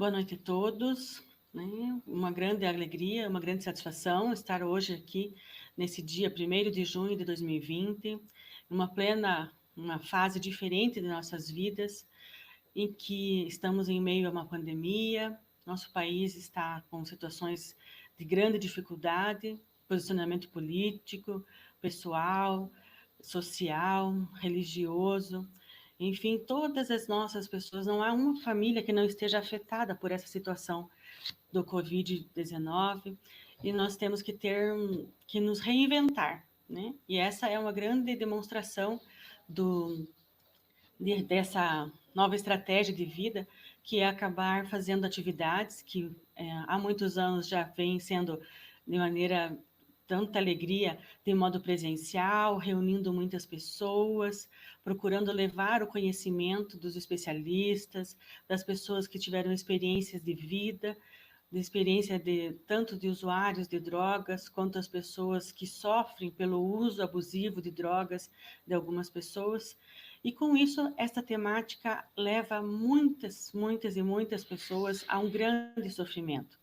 Boa noite a todos, né? Uma grande alegria, uma grande satisfação estar hoje aqui nesse dia 1º de junho de 2020, uma fase diferente de nossas vidas, em que estamos em meio a uma pandemia, nosso país está com situações de grande dificuldade, posicionamento político, pessoal, social, religioso, enfim, todas as nossas pessoas, não há uma família que não esteja afetada por essa situação do Covid-19, e nós temos que que nos reinventar, né? E essa é uma grande demonstração dessa nova estratégia de vida, que é acabar fazendo atividades que há muitos anos já vem sendo de maneira tanta alegria, de modo presencial, reunindo muitas pessoas, procurando levar o conhecimento dos especialistas, das pessoas que tiveram experiências de vida, de experiência tanto de usuários de drogas, quanto as pessoas que sofrem pelo uso abusivo de drogas de algumas pessoas. E com isso, esta temática leva muitas pessoas a um grande sofrimento.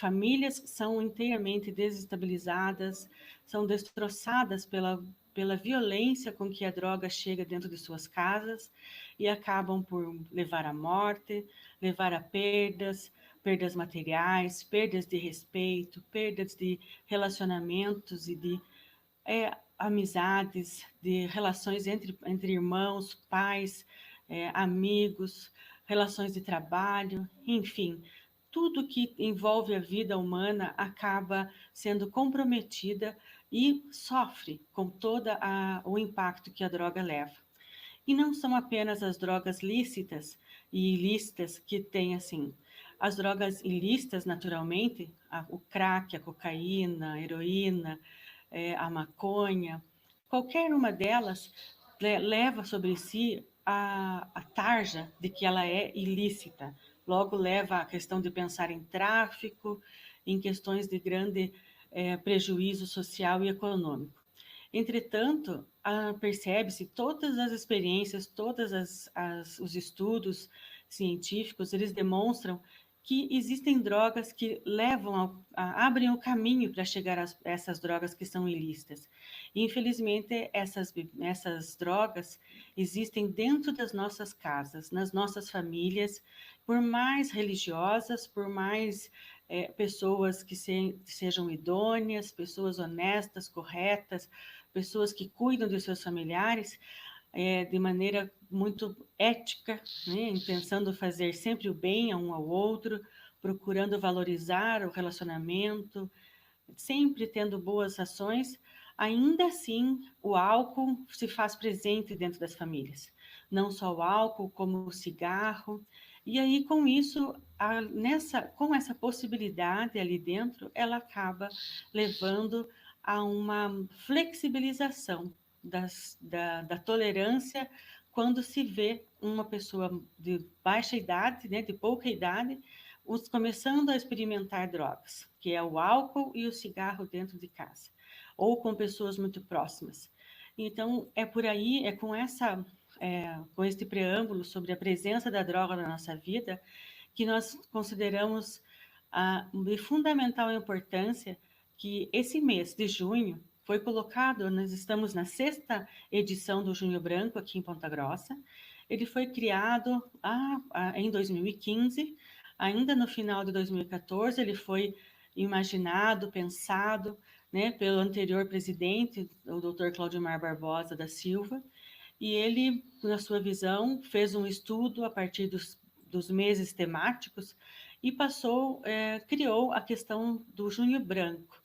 Famílias são inteiramente desestabilizadas, são destroçadas pela violência com que a droga chega dentro de suas casas e acabam por levar à morte, levar a perdas materiais, perdas de respeito, perdas de relacionamentos e de amizades, de relações entre irmãos, pais, amigos, relações de trabalho, enfim, tudo que envolve a vida humana acaba sendo comprometida e sofre com todo o impacto que a droga leva. E não são apenas as drogas lícitas e ilícitas que têm, assim, as drogas ilícitas, naturalmente, o crack, a cocaína, a heroína, a maconha, qualquer uma delas leva sobre si a tarja de que ela é ilícita. Logo leva a questão de pensar em tráfico, em questões de grande prejuízo social e econômico. Entretanto, percebe-se todas as experiências, os estudos científicos, eles demonstram que existem drogas que abrem o caminho para chegar a essas drogas que são ilícitas. E, infelizmente, essas drogas existem dentro das nossas casas, nas nossas famílias, por mais religiosas, por mais pessoas que sejam idôneas, pessoas honestas, corretas, pessoas que cuidam de seus familiares de maneira muito ética, né, pensando fazer sempre o bem a um ao outro, procurando valorizar o relacionamento, sempre tendo boas ações, ainda assim o álcool se faz presente dentro das famílias. Não só o álcool, como o cigarro. E aí, com isso, com essa possibilidade ali dentro, ela acaba levando a uma flexibilização da tolerância quando se vê uma pessoa de baixa idade, né, de pouca idade, começando a experimentar drogas, que é o álcool e o cigarro dentro de casa, ou com pessoas muito próximas. Então, é por aí, com este preâmbulo sobre a presença da droga na nossa vida, que nós consideramos de fundamental importância que esse mês de junho foi colocado, nós estamos na 6ª edição do Junho Branco aqui em Ponta Grossa. Ele foi criado em 2015, ainda no final de 2014, ele foi imaginado, pensado, né, pelo anterior presidente, o Dr. Claudimar Barbosa da Silva, e ele, na sua visão, fez um estudo a partir dos meses temáticos e criou a questão do Junho Branco.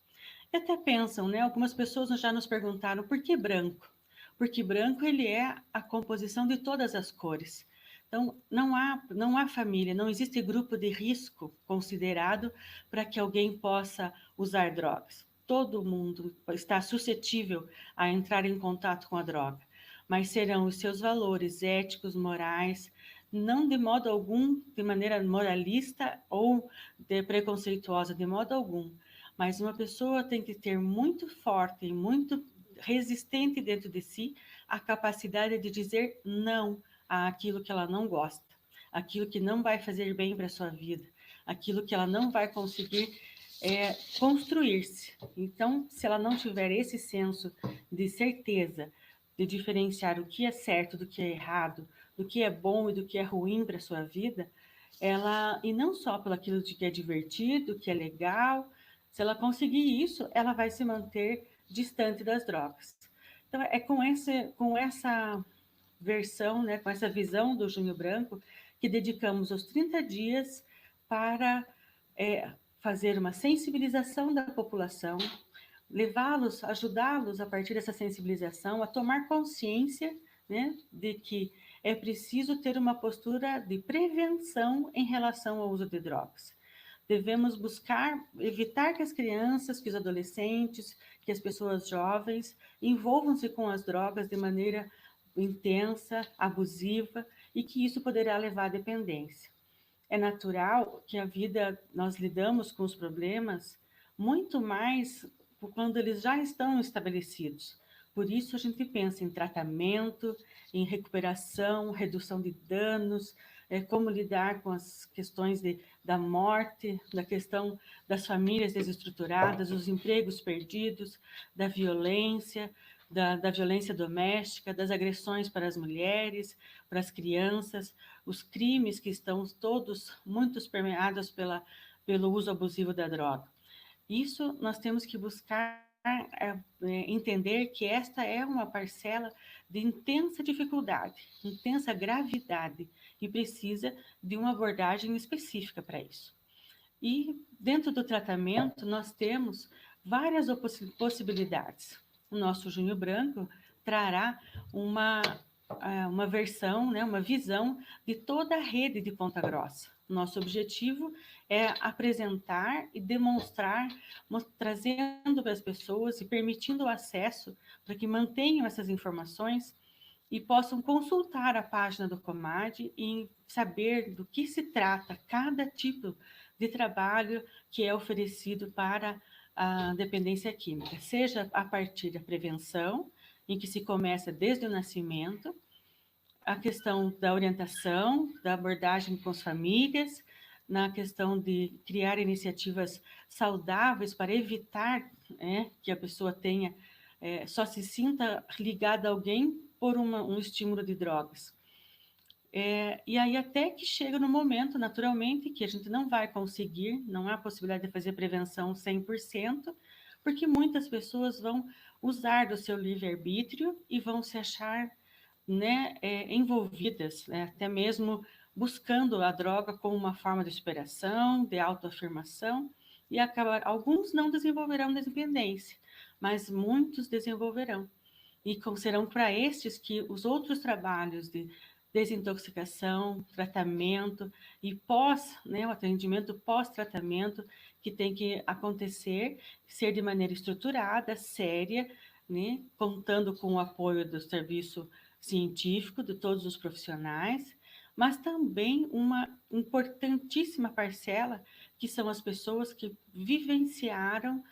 E até pensam, né? Algumas pessoas já nos perguntaram por que branco? Porque branco ele é a composição de todas as cores. Então, não há família, não existe grupo de risco considerado para que alguém possa usar drogas. Todo mundo está suscetível a entrar em contato com a droga, mas serão os seus valores éticos, morais, não de modo algum, de maneira moralista ou preconceituosa, de modo algum, mas uma pessoa tem que ter muito forte e muito resistente dentro de si a capacidade de dizer não àquilo que ela não gosta, aquilo que não vai fazer bem para a sua vida, aquilo que ela não vai conseguir construir-se. Então, se ela não tiver esse senso de certeza, de diferenciar o que é certo do que é errado, do que é bom e do que é ruim para a sua vida, ela, e não só pelo aquilo de que é divertido, que é legal, se ela conseguir isso, ela vai se manter distante das drogas. Então, é com essa versão, né, com essa visão do Junho Branco, que dedicamos os 30 dias para fazer uma sensibilização da população, levá-los, ajudá-los a partir dessa sensibilização a tomar consciência, né, de que é preciso ter uma postura de prevenção em relação ao uso de drogas. Devemos buscar evitar que as crianças, que os adolescentes, que as pessoas jovens envolvam-se com as drogas de maneira intensa, abusiva, e que isso poderá levar à dependência. É natural que a vida, nós lidamos com os problemas muito mais quando eles já estão estabelecidos. Por isso a gente pensa em tratamento, em recuperação, redução de danos, como lidar com as questões da morte, da questão das famílias desestruturadas, os empregos perdidos, da violência, da violência doméstica, das agressões para as mulheres, para as crianças, os crimes que estão todos muito permeados pelo uso abusivo da droga. Isso nós temos que buscar entender que esta é uma parcela de intensa dificuldade, intensa gravidade, e precisa de uma abordagem específica para isso. E dentro do tratamento, nós temos várias possibilidades. O nosso Junho Branco trará uma versão, né, uma visão de toda a rede de Ponta Grossa. Nosso objetivo é apresentar e demonstrar, trazendo para as pessoas e permitindo o acesso para que mantenham essas informações e possam consultar a página do Comad e saber do que se trata cada tipo de trabalho que é oferecido para a dependência química, seja a partir da prevenção, em que se começa desde o nascimento, a questão da orientação, da abordagem com as famílias, na questão de criar iniciativas saudáveis para evitar que a pessoa tenha, só se sinta ligada a alguém por um estímulo de drogas. E aí até que chega no momento, naturalmente, que a gente não vai conseguir, não há possibilidade de fazer prevenção 100%, porque muitas pessoas vão usar do seu livre-arbítrio e vão se achar, né, envolvidas, né, até mesmo buscando a droga como uma forma de superação, de autoafirmação, e alguns não desenvolverão dependência, mas muitos desenvolverão. E serão para estes que os outros trabalhos de desintoxicação, tratamento e o atendimento pós-tratamento, que tem que acontecer, ser de maneira estruturada, séria, né, contando com o apoio do serviço científico, de todos os profissionais, mas também uma importantíssima parcela, que são as pessoas que vivenciaram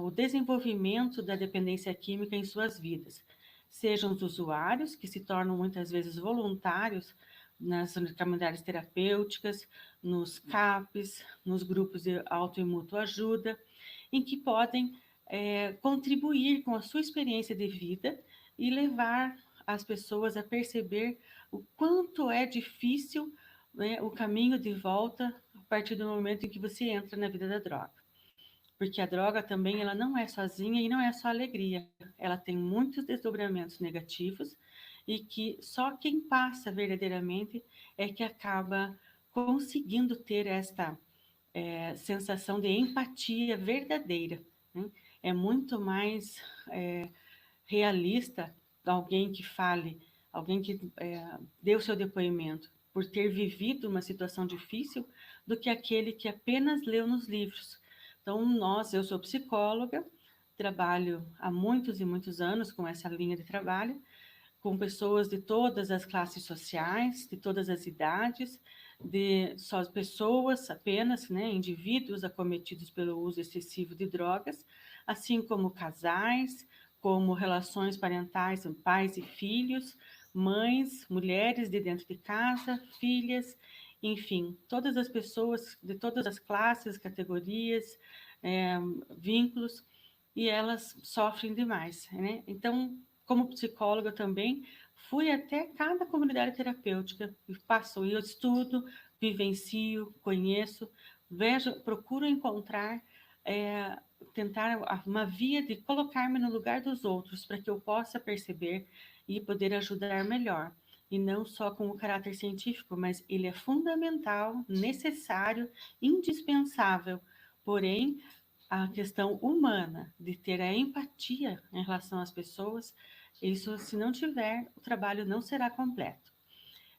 o desenvolvimento da dependência química em suas vidas, sejam os usuários, que se tornam muitas vezes voluntários nas comunidades terapêuticas, nos CAPs, nos grupos de auto e mútua ajuda, em que podem contribuir com a sua experiência de vida e levar as pessoas a perceber o quanto é difícil, né, o caminho de volta a partir do momento em que você entra na vida da droga. Porque a droga também, ela não é sozinha e não é só alegria. Ela tem muitos desdobramentos negativos e que só quem passa verdadeiramente é que acaba conseguindo ter esta sensação de empatia verdadeira, né? É muito mais realista alguém que fale, alguém que dê o seu depoimento por ter vivido uma situação difícil, do que aquele que apenas leu nos livros. Então, eu sou psicóloga, trabalho há muitos e muitos anos com essa linha de trabalho, com pessoas de todas as classes sociais, de todas as idades, de só pessoas apenas, né, indivíduos acometidos pelo uso excessivo de drogas, assim como casais, como relações parentais, pais e filhos, mães, mulheres de dentro de casa, filhas, enfim, todas as pessoas de todas as classes, categorias, vínculos, e elas sofrem demais, né? Então, como psicóloga também, fui até cada comunidade terapêutica, passo, eu estudo, vivencio, conheço, vejo, procuro encontrar, tentar uma via de colocar-me no lugar dos outros, para que eu possa perceber e poder ajudar melhor. E não só com o caráter científico, mas ele é fundamental, necessário, indispensável. Porém, a questão humana, de ter a empatia em relação às pessoas, isso, se não tiver, o trabalho não será completo.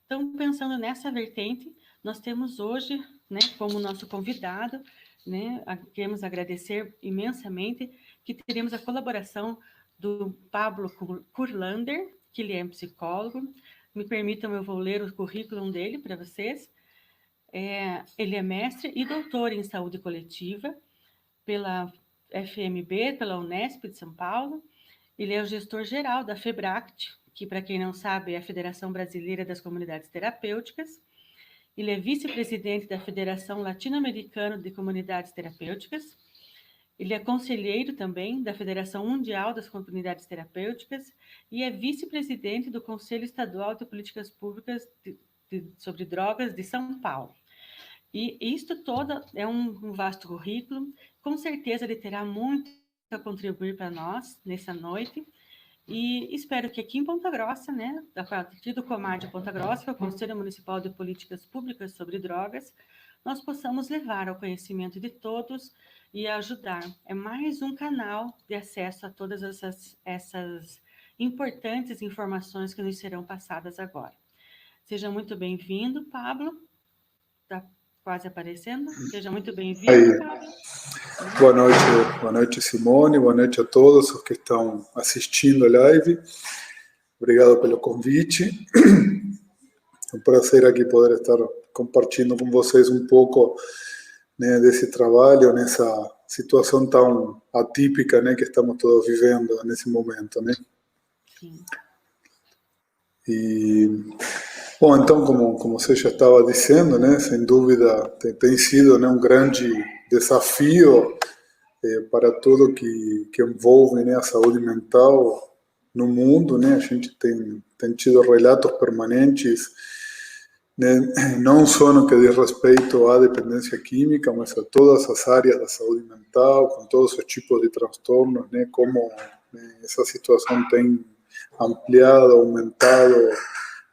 Então, pensando nessa vertente, nós temos hoje, né, como nosso convidado, né, queremos agradecer imensamente que teremos a colaboração do Pablo Kurlander, que ele é psicólogo. Me permitam, eu vou ler o currículo dele para vocês. Ele é mestre e doutor em saúde coletiva pela FMB, pela Unesp de São Paulo. Ele é o gestor geral da FEBRACT, que, para quem não sabe, é a Federação Brasileira das Comunidades Terapêuticas. Ele é vice-presidente da Federação Latino-Americana de Comunidades Terapêuticas. Ele é conselheiro também da Federação Mundial das Comunidades Terapêuticas e é vice-presidente do Conselho Estadual de Políticas Públicas sobre Drogas de São Paulo. E isto todo é um vasto currículo. Com certeza ele terá muito a contribuir para nós nessa noite. E espero que aqui em Ponta Grossa, né, a partir do Comar de Ponta Grossa, que é o Conselho Municipal de Políticas Públicas sobre Drogas, nós possamos levar ao conhecimento de todos e ajudar. É mais um canal de acesso a todas essas importantes informações que nos serão passadas agora. Seja muito bem-vindo, Pablo. Está quase aparecendo. Seja muito bem-vindo, Pablo. Boa noite, Simone. Boa noite a todos os que estão assistindo a live. Obrigado pelo convite. É um prazer aqui poder estar compartilhando com vocês um pouco, né, desse trabalho, nessa situação tão atípica, né, que estamos todos vivendo nesse momento, né? Sim. E, bom, então, como você já estava dizendo, né, sem dúvida tem sido, né, um grande desafio para tudo que envolve, né, a saúde mental no mundo, né? A gente tem tido relatos permanentes, né, não só no que diz respeito à dependência química, mas a todas as áreas da saúde mental, com todos os tipos de transtornos, né, como, né, essa situação tem ampliado, aumentado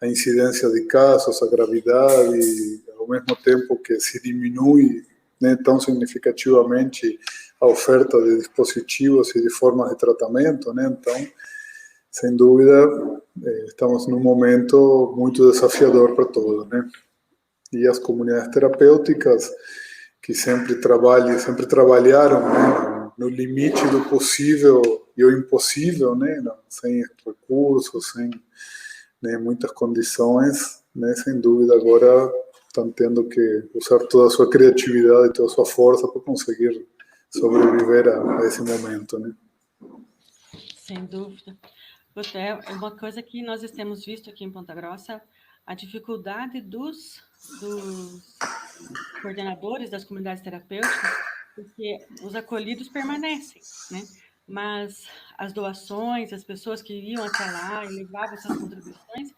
a incidência de casos, a gravidade, ao mesmo tempo que se diminui, né, tão significativamente a oferta de dispositivos e de formas de tratamento, né? Então, sem dúvida, estamos num momento muito desafiador para todos, né? E as comunidades terapêuticas que sempre trabalharam, né, no limite do possível e o impossível, né, sem recursos, sem, né, muitas condições, né, sem dúvida agora estão tendo que usar toda a sua criatividade, toda a sua força para conseguir sobreviver a esse momento, né? Sem dúvida. É uma coisa que nós temos visto aqui em Ponta Grossa, a dificuldade dos coordenadores das comunidades terapêuticas, porque os acolhidos permanecem, né? Mas as doações, as pessoas que iam até lá e levavam essas contribuições,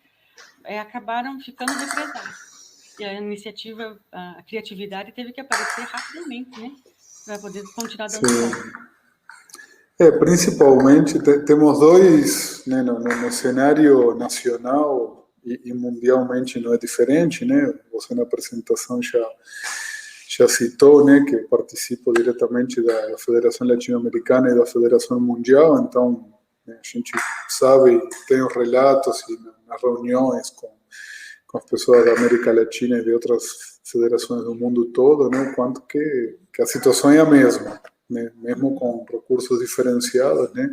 acabaram ficando represadas. E a iniciativa, a criatividade teve que aparecer rapidamente, né? Para poder continuar dando conta. Principalmente, temos dois, né, no cenário nacional e mundialmente não é diferente, né? Você na apresentação já citou, né, que participo diretamente da Federação Latino-Americana e da Federação Mundial, então, né, a gente sabe, tem os relatos e nas reuniões com as pessoas da América Latina e de outras federações do mundo todo, né, o quanto que a situação é a mesma, né, mesmo com recursos diferenciados, né,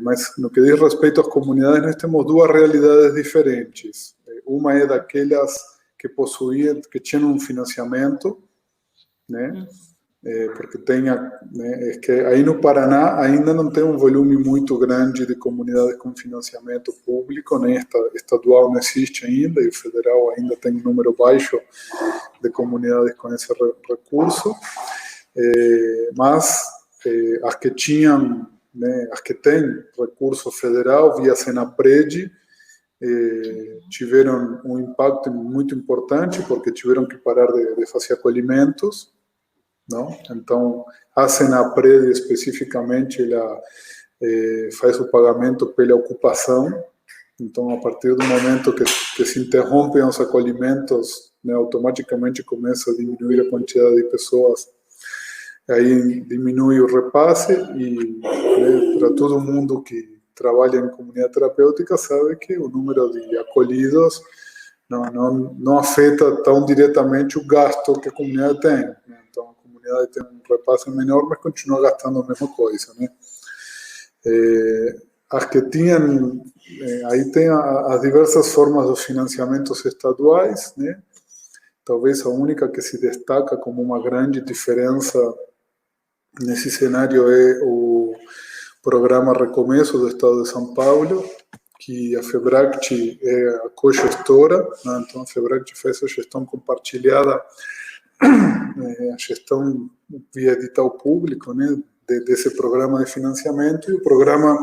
mas no que diz respeito às comunidades, nós temos duas realidades diferentes. Uma é daquelas que tinham um financiamento, né, porque tem, né, é que aí no Paraná ainda não tem um volume muito grande de comunidades com financiamento público, nem estadual não existe ainda, e o federal ainda tem um número baixo de comunidades com esse recurso, mas as que tinham, né, as que têm recurso federal via Senapred, tiveram um impacto muito importante, porque tiveram que parar de fazer acolhimentos, não? Então, a Senapred especificamente, ela faz o pagamento pela ocupação. Então, a partir do momento que se interrompem os acolhimentos, né, automaticamente começa a diminuir a quantidade de pessoas, aí diminui o repasse e, né, para todo mundo que trabalha em comunidade terapêutica sabe que o número de acolhidos não afeta tão diretamente o gasto que a comunidade tem, né? Então, a comunidade tem um repasse menor, mas continua gastando a mesma coisa, né? As que tinham, aí tem as diversas formas de financiamentos estaduais, né? Talvez a única que se destaca como uma grande diferença nesse cenário é o programa Recomeço do Estado de São Paulo, que a FEBRACT é a co-gestora, né? Então a FEBRACT faz a gestão compartilhada, a gestão via edital público, né, desse programa de financiamento, e o programa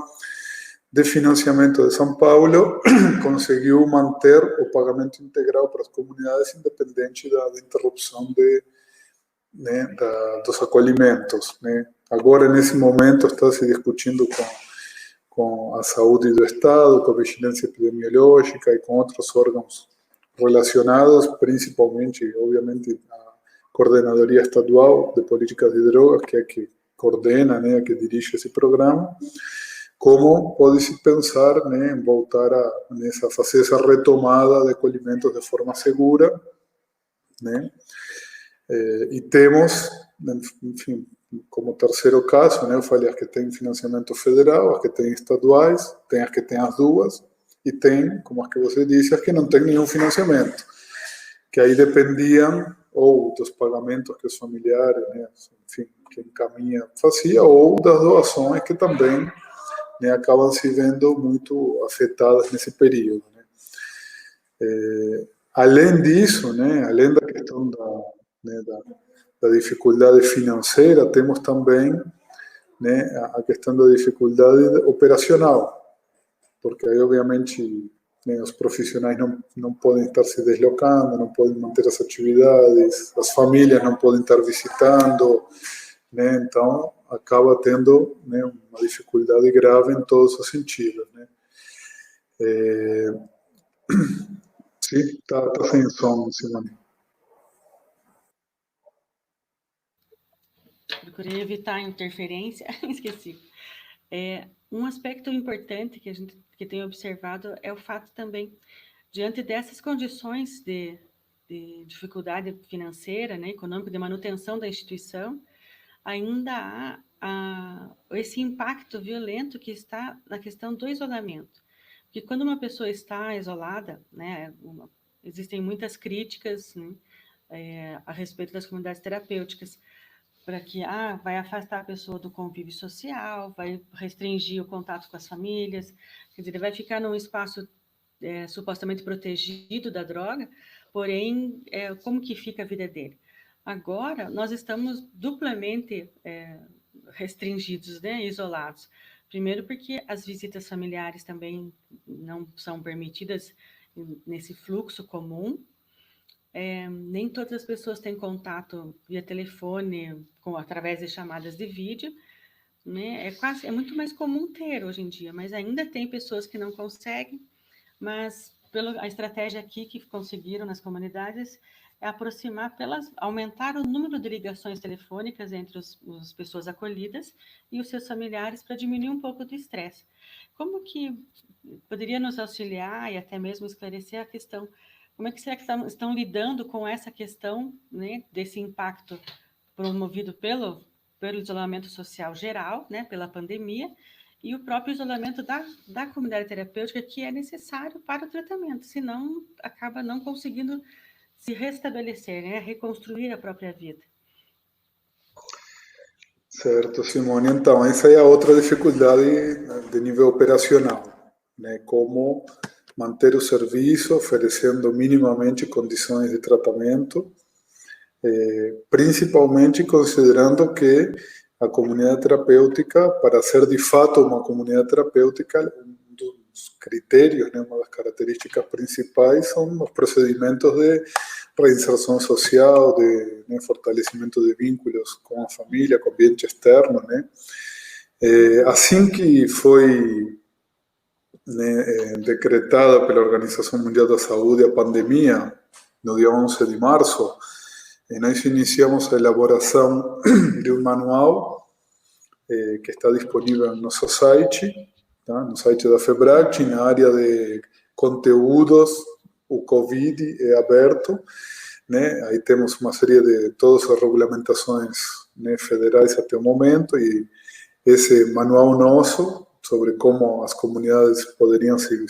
de financiamento de São Paulo conseguiu manter o pagamento integral para as comunidades, independente da interrupção né, dos acolhimentos, né. Agora, nesse momento, está se discutindo com a saúde do Estado, com a vigilância epidemiológica e com outros órgãos relacionados, principalmente, obviamente, a Coordenadoria Estadual de Políticas de Drogas, que é a que coordena, né, a que dirige esse programa, como pode-se pensar, né, em voltar a fazer essa retomada de acolhimentos de forma segura, né, e temos, enfim, como terceiro caso, né, eu falei as que têm financiamento federal, as que têm estaduais, tem as que têm as duas, e tem, como as que você disse, as que não têm nenhum financiamento, que aí dependiam ou dos pagamentos que os familiares, né, enfim, que encaminha fazia, ou das doações que também, né, acabam se vendo muito afetadas nesse período, né. Além disso, né, além da questão né, da dificuldade financeira, temos também, né, a questão da dificuldade operacional, porque aí, obviamente, né, os profissionais não podem estar se deslocando, não podem manter as atividades, as famílias não podem estar visitando, né, então acaba tendo, né, uma dificuldade grave em todos os sentidos, né. Sim, está sem som, Simone. Procurei evitar a interferência, esqueci. Um aspecto importante que a gente que tem observado é o fato também, diante dessas condições de dificuldade financeira, né, econômica, de manutenção da instituição, ainda há esse impacto violento que está na questão do isolamento. Porque quando uma pessoa está isolada, né, existem muitas críticas, né, a respeito das comunidades terapêuticas, para que vai afastar a pessoa do convívio social, vai restringir o contato com as famílias, quer dizer, ele vai ficar num espaço supostamente protegido da droga, porém, como que fica a vida dele? Agora, nós estamos duplamente restringidos, né, isolados. Primeiro porque as visitas familiares também não são permitidas nesse fluxo comum, nem todas as pessoas têm contato via telefone, através de chamadas de vídeo, né? É muito mais comum ter hoje em dia, mas ainda tem pessoas que não conseguem, mas a estratégia aqui que conseguiram nas comunidades é aproximar, aumentar o número de ligações telefônicas entre as pessoas acolhidas e os seus familiares para diminuir um pouco do estresse. Como que poderia nos auxiliar e até mesmo esclarecer a questão, como é que será que estão lidando com essa questão, né, desse impacto promovido pelo isolamento social geral, né, pela pandemia, e o próprio isolamento da comunidade terapêutica, que é necessário para o tratamento, senão acaba não conseguindo se restabelecer, né, reconstruir a própria vida. Certo, Simone. Então, essa é a outra dificuldade, né, de nível operacional, né? Como manter o serviço oferecendo minimamente condições de tratamento, principalmente considerando que a comunidade terapêutica, para ser de fato uma comunidade terapêutica, um dos critérios, né, uma das características principais são os procedimentos de reinserção social, de, né, fortalecimento de vínculos com a família, com o ambiente externo, né? Assim que foi, né, decretada pela Organização Mundial da Saúde a pandemia, no dia 11 de março, nós iniciamos a elaboração de um manual que está disponível no nosso site, tá? No site da FEBRACT, na área de conteúdos, o Covid é aberto, né? Aí temos uma série de todas as regulamentações, né, federais até o momento, e esse manual nosso sobre como as comunidades poderiam se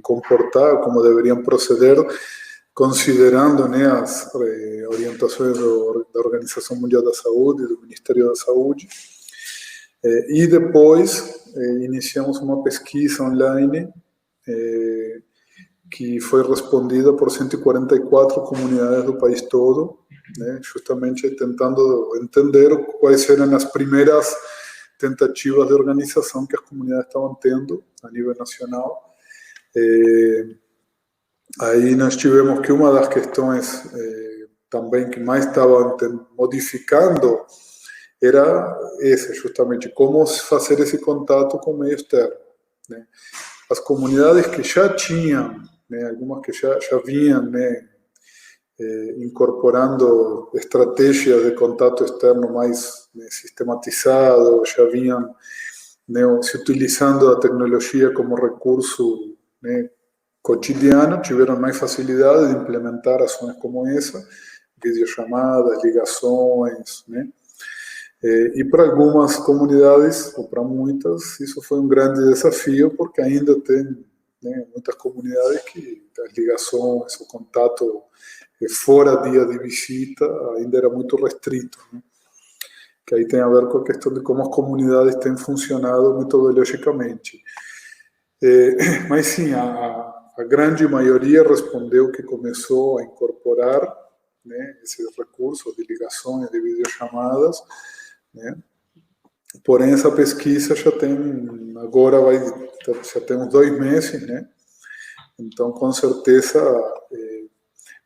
comportar, como deveriam proceder, considerando, né, as orientações da Organização Mundial da Saúde, do Ministério da Saúde. E depois iniciamos uma pesquisa online que foi respondida por 144 comunidades do país todo, né, justamente tentando entender quais eram as primeiras tentativas de organização que as comunidades estavam tendo a nível nacional. Aí nós tivemos que uma das questões também que mais estava modificando era essa, justamente, como fazer esse contato com o meio externo, né? As comunidades que já tinham, né, algumas que já vinham, né, incorporando estratégias de contato externo mais, né, sistematizado, já vinham, né, se utilizando a tecnologia como recurso, né, cotidiano, tiveram mais facilidade de implementar ações como essa, videochamadas, ligações, né? E para algumas comunidades, ou para muitas, isso foi um grande desafio, porque ainda tem, né, muitas comunidades que as ligações, o contato fora dia de visita ainda era muito restrito, né? Que aí tem a ver com a questão de como as comunidades têm funcionado metodologicamente. Mas sim, a grande maioria respondeu que começou a incorporar, né, esses recursos de ligações, de videochamadas, né? Porém, essa pesquisa já tem, agora já tem uns 2 meses, né? Então, com certeza,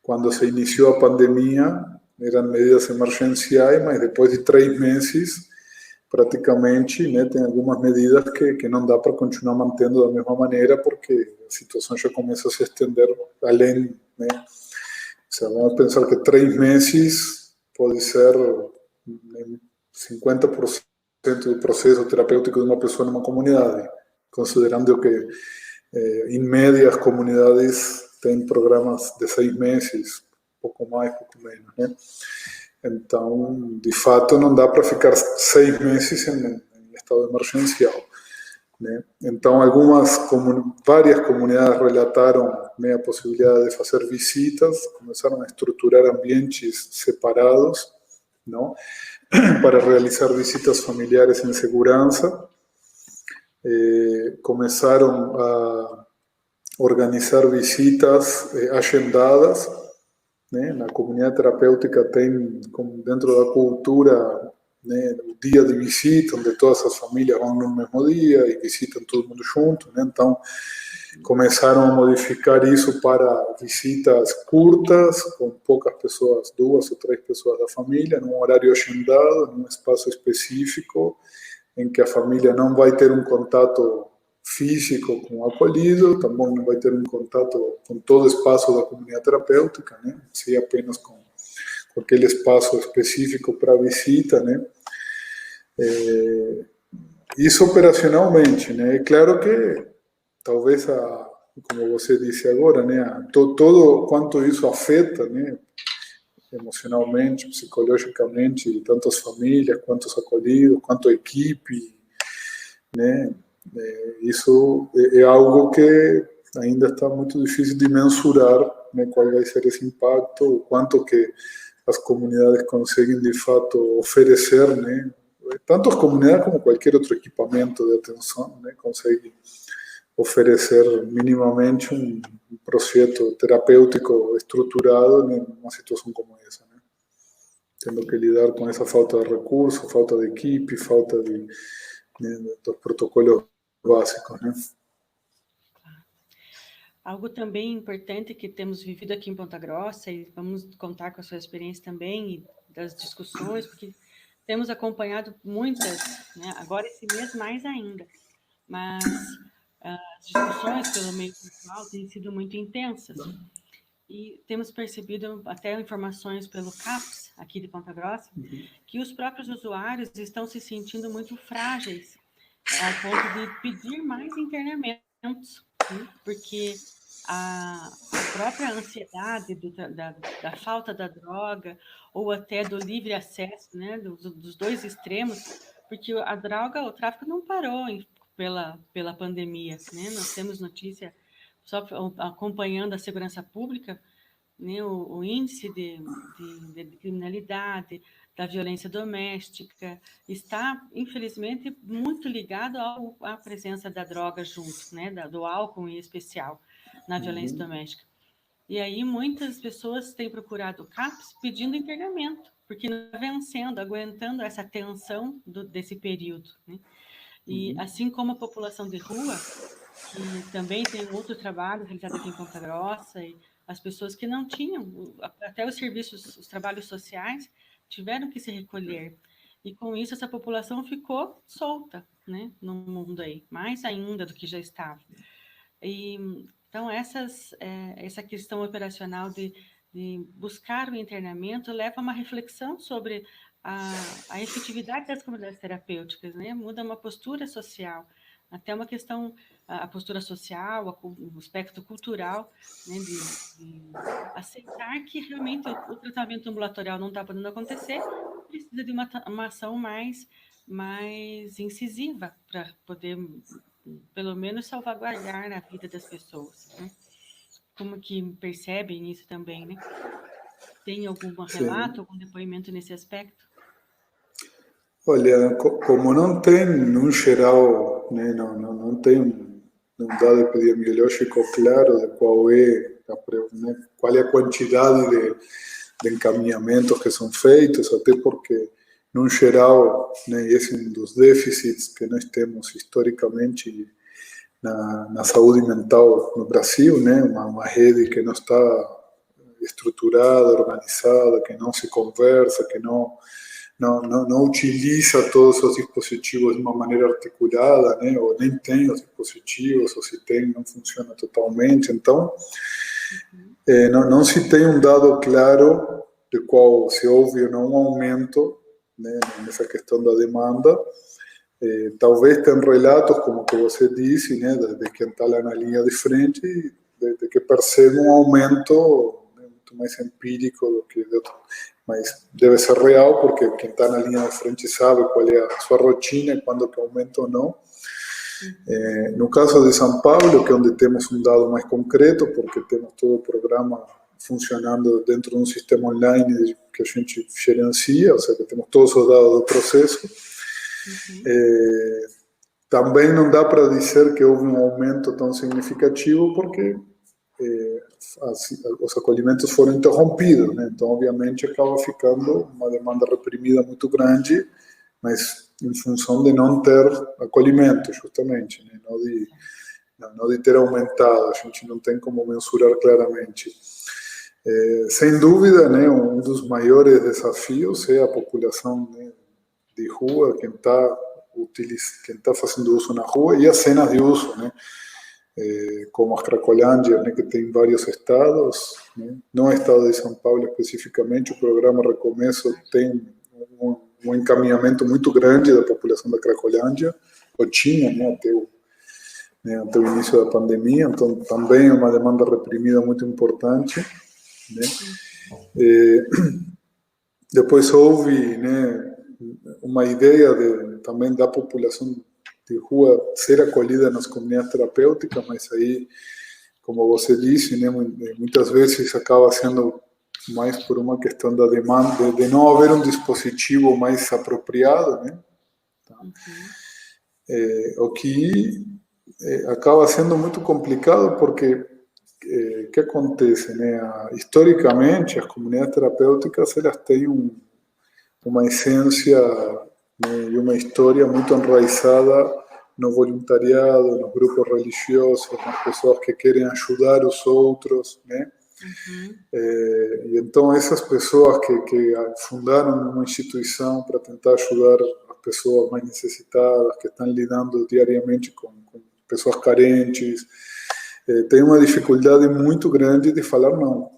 quando se iniciou a pandemia, eram medidas emergenciais, mas depois de 3 meses, praticamente, né, tem algumas medidas que não dá para continuar mantendo da mesma maneira, porque a situação já começa a se estender além, né? Ou seja, vamos pensar que 3 meses pode ser, né, 50% do processo terapêutico de uma pessoa numa comunidade, considerando que, em média, as comunidades têm programas de 6 meses, pouco mais, pouco menos, né? Então, de fato, não dá para ficar 6 meses em estado emergencial, né? Então, várias comunidades relataram, né, a possibilidade de fazer visitas, começaram a estruturar ambientes separados, não? Para realizar visitas familiares em segurança. Começaram a organizar visitas agendadas, né? Na comunidade terapêutica tem, como dentro da cultura, né, o dia de visita, onde todas as famílias vão no mesmo dia e visitam todo mundo junto, né? Então, começaram a modificar isso para visitas curtas, com poucas pessoas, 2 ou 3 pessoas da família, num horário agendado, num espaço específico, em que a família não vai ter um contato físico com o acolhido, também não vai ter um contato com todo o espaço da comunidade terapêutica, né? Se apenas com aquele espaço específico para visita, né? Isso operacionalmente, né? É claro que talvez, como você disse agora, né, todo quanto isso afeta, né, emocionalmente, psicologicamente, tanto as famílias, quanto os acolhidos, quanto a equipe, né, isso é algo que ainda está muito difícil de mensurar, né, qual vai ser esse impacto, o quanto que as comunidades conseguem de fato oferecer, né, tanto as comunidades como qualquer outro equipamento de atenção, né, consegue oferecer minimamente um projeto terapêutico estruturado numa situação como essa, né? Tendo que lidar com essa falta de recursos, falta de equipe, falta dos protocolos básicos, né? Algo também importante que temos vivido aqui em Ponta Grossa, e vamos contar com a sua experiência também, e das discussões, porque temos acompanhado muitas, né, agora esse mês mais ainda, mas as discussões pelo meio virtual têm sido muito intensas. E temos percebido até informações pelo CAPS, aqui de Ponta Grossa, que os próprios usuários estão se sentindo muito frágeis, ao ponto de pedir mais internamentos, né? Porque a própria ansiedade da falta da droga, ou até do livre acesso, né, dos dois extremos, porque a droga, o tráfico não parou pela pandemia, né? Nós temos notícia, só acompanhando a segurança pública, né, o índice de criminalidade, da violência doméstica, está, infelizmente, muito ligado à presença da droga junto, né, do álcool em especial, na violência doméstica. E aí muitas pessoas têm procurado o CAPS pedindo internamento, porque não está vencendo, aguentando essa tensão desse período, né? E assim como a população de rua, que também tem outro trabalho realizado aqui em Ponta Grossa, e as pessoas que não tinham, até os serviços, os trabalhos sociais, tiveram que se recolher. E com isso essa população ficou solta, né, no mundo aí, mais ainda do que já estava. E, então, essa questão operacional de buscar o internamento leva a uma reflexão sobre a efetividade das comunidades terapêuticas, né? Muda uma postura social, até uma questão, a postura social, o aspecto cultural, né? De aceitar que realmente o tratamento ambulatorial não está podendo acontecer, precisa de uma ação mais incisiva para poder, pelo menos, salvaguardar a vida das pessoas, né? Como que percebem isso também, né? Tem algum relato, algum depoimento nesse aspecto? Olha, como não tem, no geral, né, não tem um dado epidemiológico claro de qual é a quantidade de encaminhamentos que são feitos, até porque, no geral, né, esse é um dos déficits que nós temos historicamente na saúde mental no Brasil, né, uma rede que não está estruturada, organizada, que não se conversa, que não utiliza todos os dispositivos de uma maneira articulada, né? Ou nem tem os dispositivos, ou se tem, não funciona totalmente. Então, não se tem um dado claro de qual se houve ou não um aumento, né, nessa questão da demanda. Talvez tenha relatos, como que você disse, né, de quem está lá na linha de frente, de que percebe um aumento, né, muito mais empírico do que de outro. Mas deve ser real, porque quem está na linha de frente sabe qual é a sua rotina, quando que aumenta ou não. No caso de São Paulo, que é onde temos um dado mais concreto, porque temos todo o programa funcionando dentro de um sistema online que a gente gerencia, ou seja, temos todos os dados do processo. Também não dá para dizer que houve um aumento tão significativo, porque os acolhimentos foram interrompidos, né? Então, obviamente, acaba ficando uma demanda reprimida muito grande, mas em função de não ter acolhimento, justamente, né? Não de ter aumentado, a gente não tem como mensurar claramente. Sem dúvida, né, um dos maiores desafios é a população, né, de rua, quem está fazendo uso na rua, e as cenas de uso, né? Como a Cracolândia, né, que tem vários estados, né? No estado de São Paulo especificamente, o programa Recomeço tem um encaminhamento muito grande da população da Cracolândia, ou tinha, né, até o início da pandemia, então também é uma demanda reprimida muito importante, né? Depois houve, né, uma ideia também da população de rua ser acolhida nas comunidades terapêuticas, mas aí, como você disse, né, muitas vezes acaba sendo mais por uma questão da demanda, de não haver um dispositivo mais apropriado, né? Tá? Uhum. O que acaba sendo muito complicado porque o que acontece, né? Historicamente, as comunidades terapêuticas elas têm uma essência, né, e uma história muito enraizada no voluntariado, nos grupos religiosos, nas pessoas que querem ajudar os outros, né? Uhum. E então essas pessoas que fundaram uma instituição para tentar ajudar as pessoas mais necessitadas, que estão lidando diariamente com pessoas carentes, têm uma dificuldade muito grande de falar não.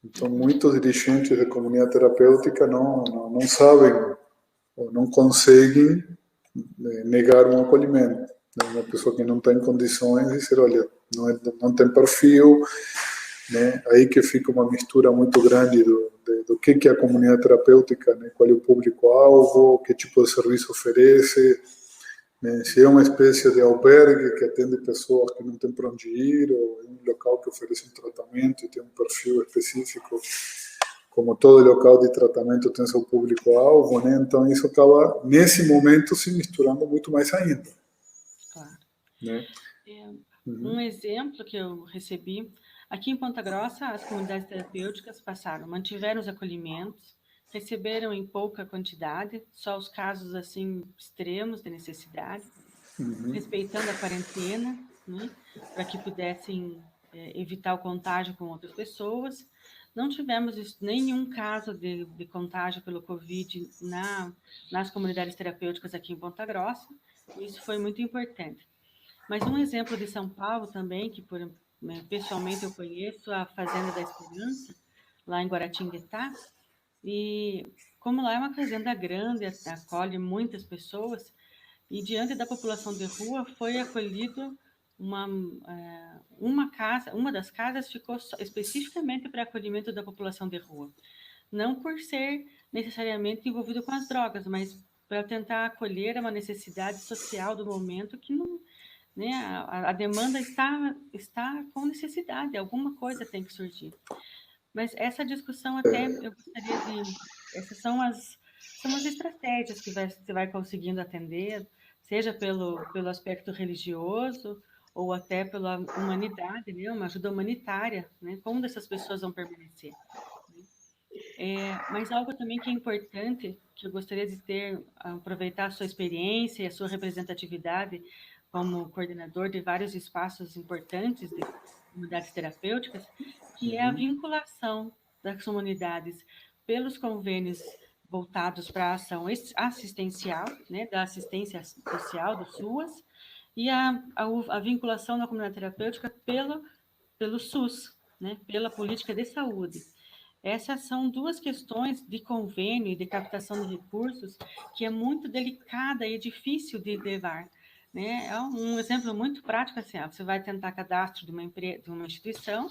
Então, muitos dirigentes da comunidade terapêutica não sabem ou não conseguem negar um acolhimento. Uma pessoa que não está em condições de dizer, olha, não tem perfil, né? Aí que fica uma mistura muito grande do que é a comunidade terapêutica, né? Qual é o público-alvo, que tipo de serviço oferece, né? Se é uma espécie de albergue que atende pessoas que não têm para onde ir, ou é um local que oferece um tratamento e tem um perfil específico, como todo local de tratamento tem seu público-alvo, né? Então isso acaba, nesse momento, se misturando muito mais ainda. Claro. Né? Um exemplo que eu recebi, aqui em Ponta Grossa, as comunidades terapêuticas mantiveram os acolhimentos, receberam em pouca quantidade, só os casos assim extremos de necessidade, respeitando a quarentena, né, para que pudessem evitar o contágio com outras pessoas. Não tivemos nenhum caso de contágio pelo Covid nas comunidades terapêuticas aqui em Ponta Grossa, e isso foi muito importante. Mas um exemplo de São Paulo também, que pessoalmente eu conheço, a Fazenda da Esperança, lá em Guaratinguetá, e como lá é uma fazenda grande, acolhe muitas pessoas, e diante da população de rua foi acolhido uma casa, uma das casas ficou especificamente para acolhimento da população de rua. Não por ser necessariamente envolvido com as drogas, mas para tentar acolher uma necessidade social do momento que não, né, a demanda está com necessidade, alguma coisa tem que surgir. Mas essa discussão até eu gostaria de... Essas são as estratégias que você vai conseguindo atender, seja pelo aspecto religioso ou até pela humanidade, né, uma ajuda humanitária, né, como essas pessoas vão permanecer. Mas algo também que é importante, que eu gostaria de aproveitar a sua experiência e a sua representatividade como coordenador de vários espaços importantes de comunidades terapêuticas, que é a vinculação das comunidades pelos convênios voltados para a ação assistencial, né, da assistência social, do SUAS, e a vinculação da comunidade terapêutica pelo SUS, né, pela política de saúde. Essas são duas questões de convênio e de captação de recursos que é muito delicada e difícil de levar. Né? É um exemplo muito prático, assim, você vai tentar cadastro de uma instituição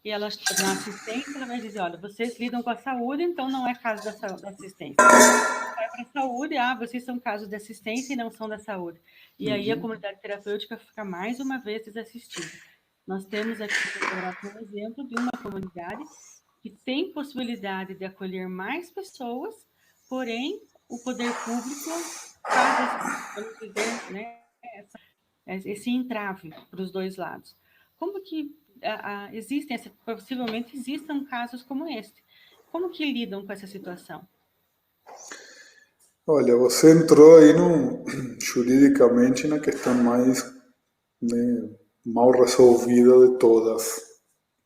e ela, na assistência, ela vai dizer, olha, vocês lidam com a saúde, então não é caso da assistência. Vai para a saúde, vocês são casos de assistência e não são da saúde. E aí a comunidade terapêutica fica mais uma vez desassistida. Nós temos aqui um exemplo de uma comunidade que tem possibilidade de acolher mais pessoas, porém o poder público faz, vamos dizer, né, esse entrave para os dois lados. Como que possivelmente existam casos como este? Como que lidam com essa situação? Olha, você entrou aí juridicamente na questão mais, né, mal resolvida de todas,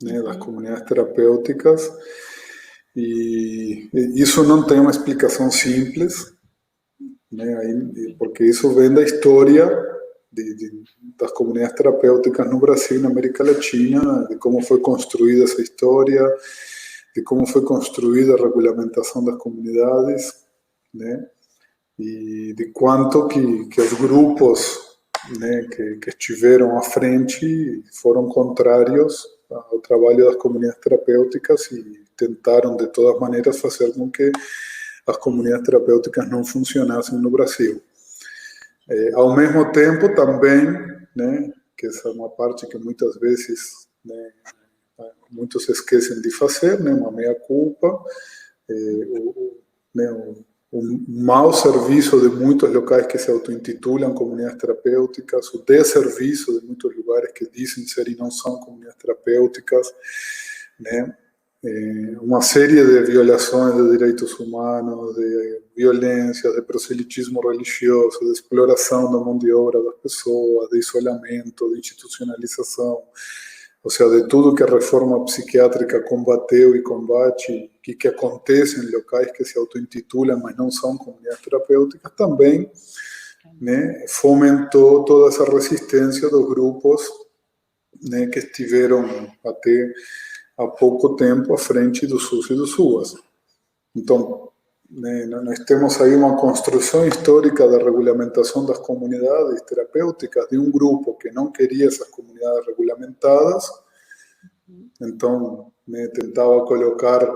né, das comunidades terapêuticas, e isso não tem uma explicação simples, né, porque isso vem da história das comunidades terapêuticas no Brasil e na América Latina, de como foi construída essa história, de como foi construída a regulamentação das comunidades, né, e de quanto que os grupos, né, que estiveram à frente foram contrários ao trabalho das comunidades terapêuticas e tentaram de todas maneiras fazer com que as comunidades terapêuticas não funcionassem no Brasil. Ao mesmo tempo também, né, que essa é uma parte que muitas vezes, né, muitos esquecem de fazer, né, uma meia-culpa, né, um mau serviço de muitos locais que se auto-intitulam comunidades terapêuticas, o desserviço de muitos lugares que dizem ser e não são comunidades terapêuticas, né? Uma série de violações de direitos humanos, de violências, de proselitismo religioso, de exploração da mão de obra das pessoas, de isolamento, de institucionalização, ou seja, de tudo que a reforma psiquiátrica combateu e combate, que acontece em locais que se auto-intitulam, mas não são comunidades terapêuticas, também, né, fomentou toda essa resistência dos grupos, né, que estiveram até há pouco tempo à frente do SUS e do SUAS. Então, né, nós temos aí uma construção histórica da regulamentação das comunidades terapêuticas de um grupo que não queria essas comunidades regulamentadas, então, né, tentava colocar,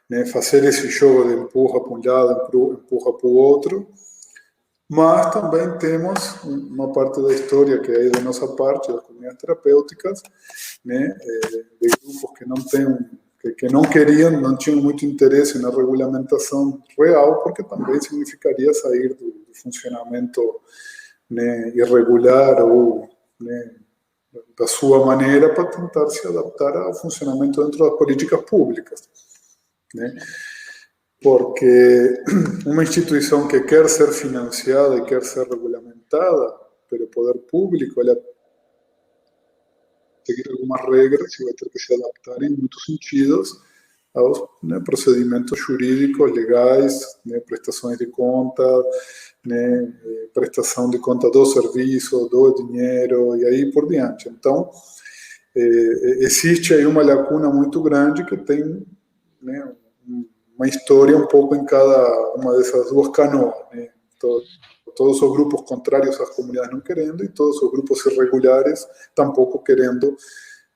né, fazer esse jogo de empurra para um lado, empurra para o outro, mas também temos uma parte da história que é da nossa parte, das comunidades terapêuticas, né, de grupos que não têm, que não queriam, não tinham muito interesse na regulamentação real, porque também significaria sair do funcionamento, né, irregular ou, né, da sua maneira para tentar se adaptar ao funcionamento dentro das políticas públicas, né? Porque uma instituição que quer ser financiada e quer ser regulamentada pelo poder público, ela seguir algumas regras e vai ter que se adaptar em muitos sentidos aos, né, procedimentos jurídicos, legais, né, prestações de contas, né, prestação de conta do serviço, do dinheiro e aí por diante. Então, existe aí uma lacuna muito grande que tem, né, uma história um pouco em cada uma dessas duas canoas, né? Todos os grupos contrários às comunidades não querendo e todos os grupos irregulares tampouco querendo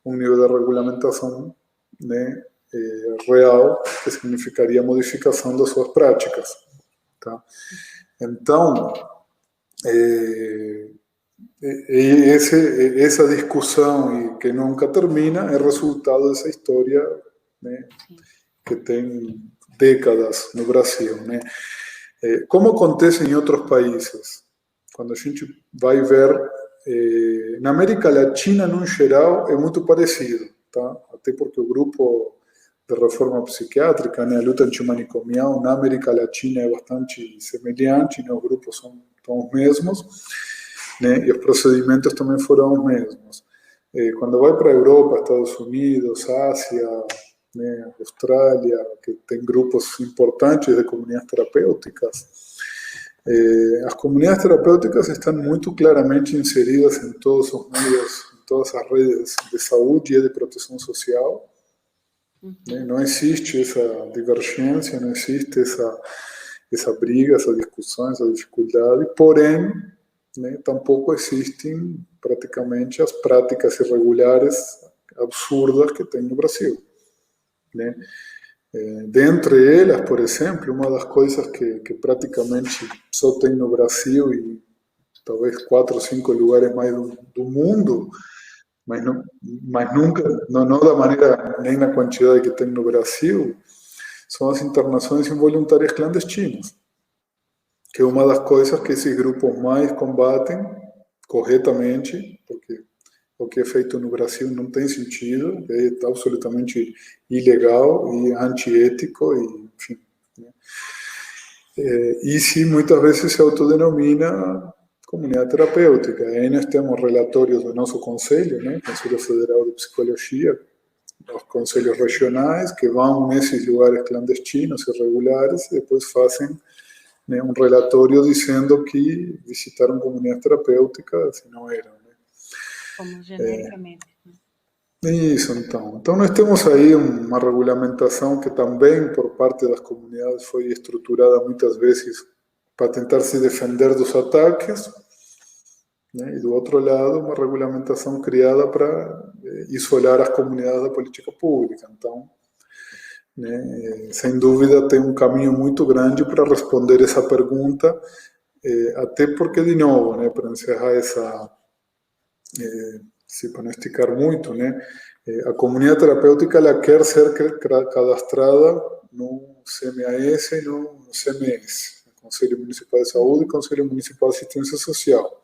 um nível de regulamentação, né, real, que significaria modificação das suas práticas. Tá? Então, essa discussão que nunca termina é resultado dessa história, né, que tem décadas no Brasil, né? Como acontece em outros países, quando a gente vai ver, na América Latina, no geral, é muito parecido, tá? Até porque o grupo de reforma psiquiátrica, né, a luta antimanicomial na América Latina é bastante semelhante, né, os grupos são os mesmos, né, e os procedimentos também foram os mesmos. Quando vai para a Europa, Estados Unidos, Ásia, né, Austrália, que tem grupos importantes de comunidades terapêuticas, as comunidades terapêuticas estão muito claramente inseridas em todos os meios, em todas as redes de saúde e de proteção social. Né? Não existe essa divergência, não existe essa briga, essa discussão, essa dificuldade, porém, né, tampouco existem praticamente as práticas irregulares absurdas que tem no Brasil. Né? Dentre elas, por exemplo, uma das coisas que praticamente só tem no Brasil e talvez 4 ou 5 lugares mais do mundo, mas nunca, não da maneira nem na quantidade que tem no Brasil, são as internações involuntárias clandestinas, que é uma das coisas que esses grupos mais combatem corretamente, porque o que é feito no Brasil não tem sentido, é absolutamente ilegal e antiético, e, enfim. Né? E se muitas vezes se autodenomina comunidade terapêutica. Aí nós temos relatórios do nosso conselho, né, Conselho Federal de Psicologia, os conselhos regionais, que vão nesses lugares clandestinos, irregulares, e depois fazem, né, um relatório dizendo que visitaram comunidades terapêuticas e não eram. Como genericamente. Isso, então. Então nós temos aí uma regulamentação que também, por parte das comunidades, foi estruturada muitas vezes para tentar se defender dos ataques, né? E do outro lado, uma regulamentação criada para isolar as comunidades da política pública. Então, né, sem dúvida, tem um caminho muito grande para responder essa pergunta, até porque, de novo, né, para encerrar essa... para não esticar muito, né? A comunidade terapêutica ela quer ser cadastrada no CMAS e no CMS, Conselho Municipal de Saúde e Conselho Municipal de Assistência Social,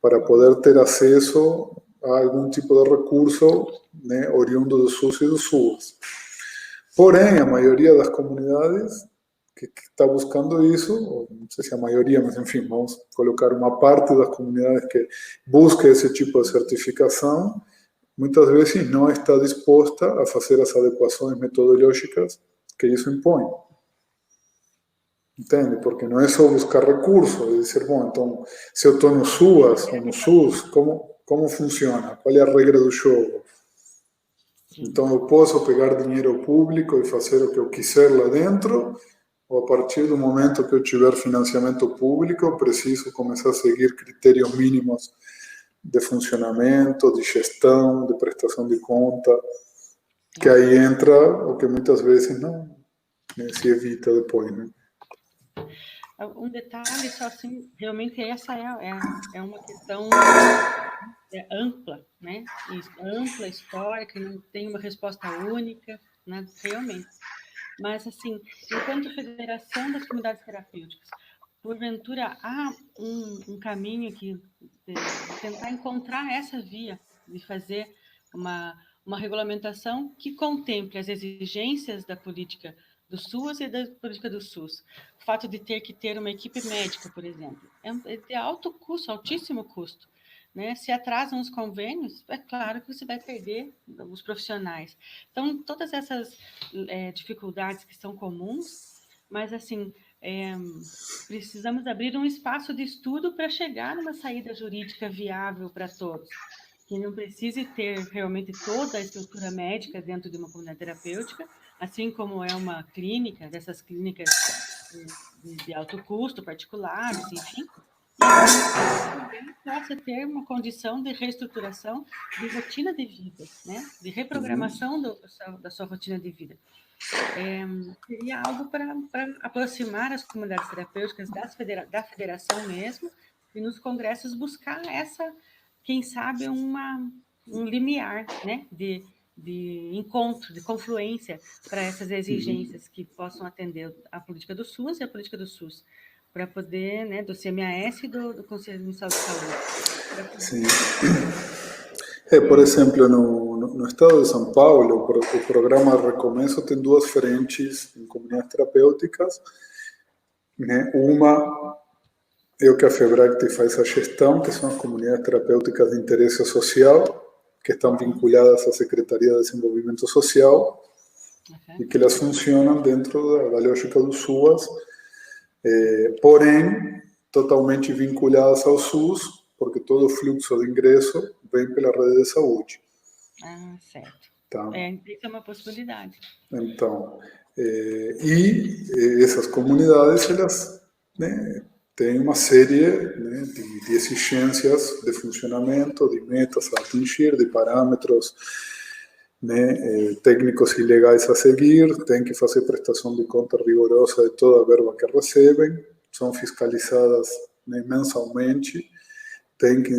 para poder ter acesso a algum tipo de recurso, né, oriundo do SUS e do SUAS. Porém, a maioria das comunidades que está buscando isso, ou não sei se a maioria, mas enfim, vamos colocar uma parte das comunidades que busca esse tipo de certificação, muitas vezes não está disposta a fazer as adequações metodológicas que isso impõe. Entende? Porque não é só buscar recursos, é dizer, bom, então, se eu estou no SUAS ou no SUS, como funciona? Qual é a regra do jogo? Então, eu posso pegar dinheiro público e fazer o que eu quiser lá dentro, ou a partir do momento que eu tiver financiamento público, eu preciso começar a seguir critérios mínimos de funcionamento, de gestão, de prestação de conta, que aí entra o que muitas vezes não se evita depois, né? Um detalhe só assim, realmente essa é uma questão ampla, né? Ampla, histórica, não tem uma resposta única, né? Realmente. Mas, assim, enquanto Federação das Comunidades Terapêuticas, porventura há um caminho de tentar encontrar essa via, de fazer uma regulamentação que contemple as exigências da política do SUAS e da política do SUS. O fato de ter que ter uma equipe médica, por exemplo, é de alto custo, altíssimo custo. Né? Se atrasam os convênios, é claro que você vai perder os profissionais. Então, todas essas dificuldades que são comuns, mas, assim, precisamos abrir um espaço de estudo para chegar numa saída jurídica viável para todos, que não precise ter realmente toda a estrutura médica dentro de uma comunidade terapêutica, assim como é uma clínica, dessas clínicas de alto custo, particulares, enfim, e também possa ter uma condição de reestruturação de rotina de vida, né? De reprogramação da sua rotina de vida. Seria algo para aproximar as comunidades terapêuticas da federação mesmo, e nos congressos buscar essa, quem sabe, um limiar, né? de encontro, de confluência para essas exigências que possam atender a política do SUS e a política do SUS, para poder, né, do CMAS e do Conselho Municipal de Saúde. Sim. Por exemplo, no estado de São Paulo, o programa Recomeço tem duas frentes em comunidades terapêuticas, né? Uma é o que a FEBRACT faz a gestão, que são as comunidades terapêuticas de interesse social, que estão vinculadas à Secretaria de Desenvolvimento Social, e que elas funcionam dentro da lógica do SUAS, porém, totalmente vinculadas ao SUS, porque todo o fluxo de ingresso vem pela rede de saúde. Ah, certo. Tá? Isso é uma possibilidade. Então, e essas comunidades, elas, né, têm uma série, né, de exigências de funcionamento, de metas a atingir, de parâmetros, né, técnicos e legais a seguir, têm que fazer prestação de conta rigorosa de toda a verba que recebem, são fiscalizadas, né, mensalmente, tem que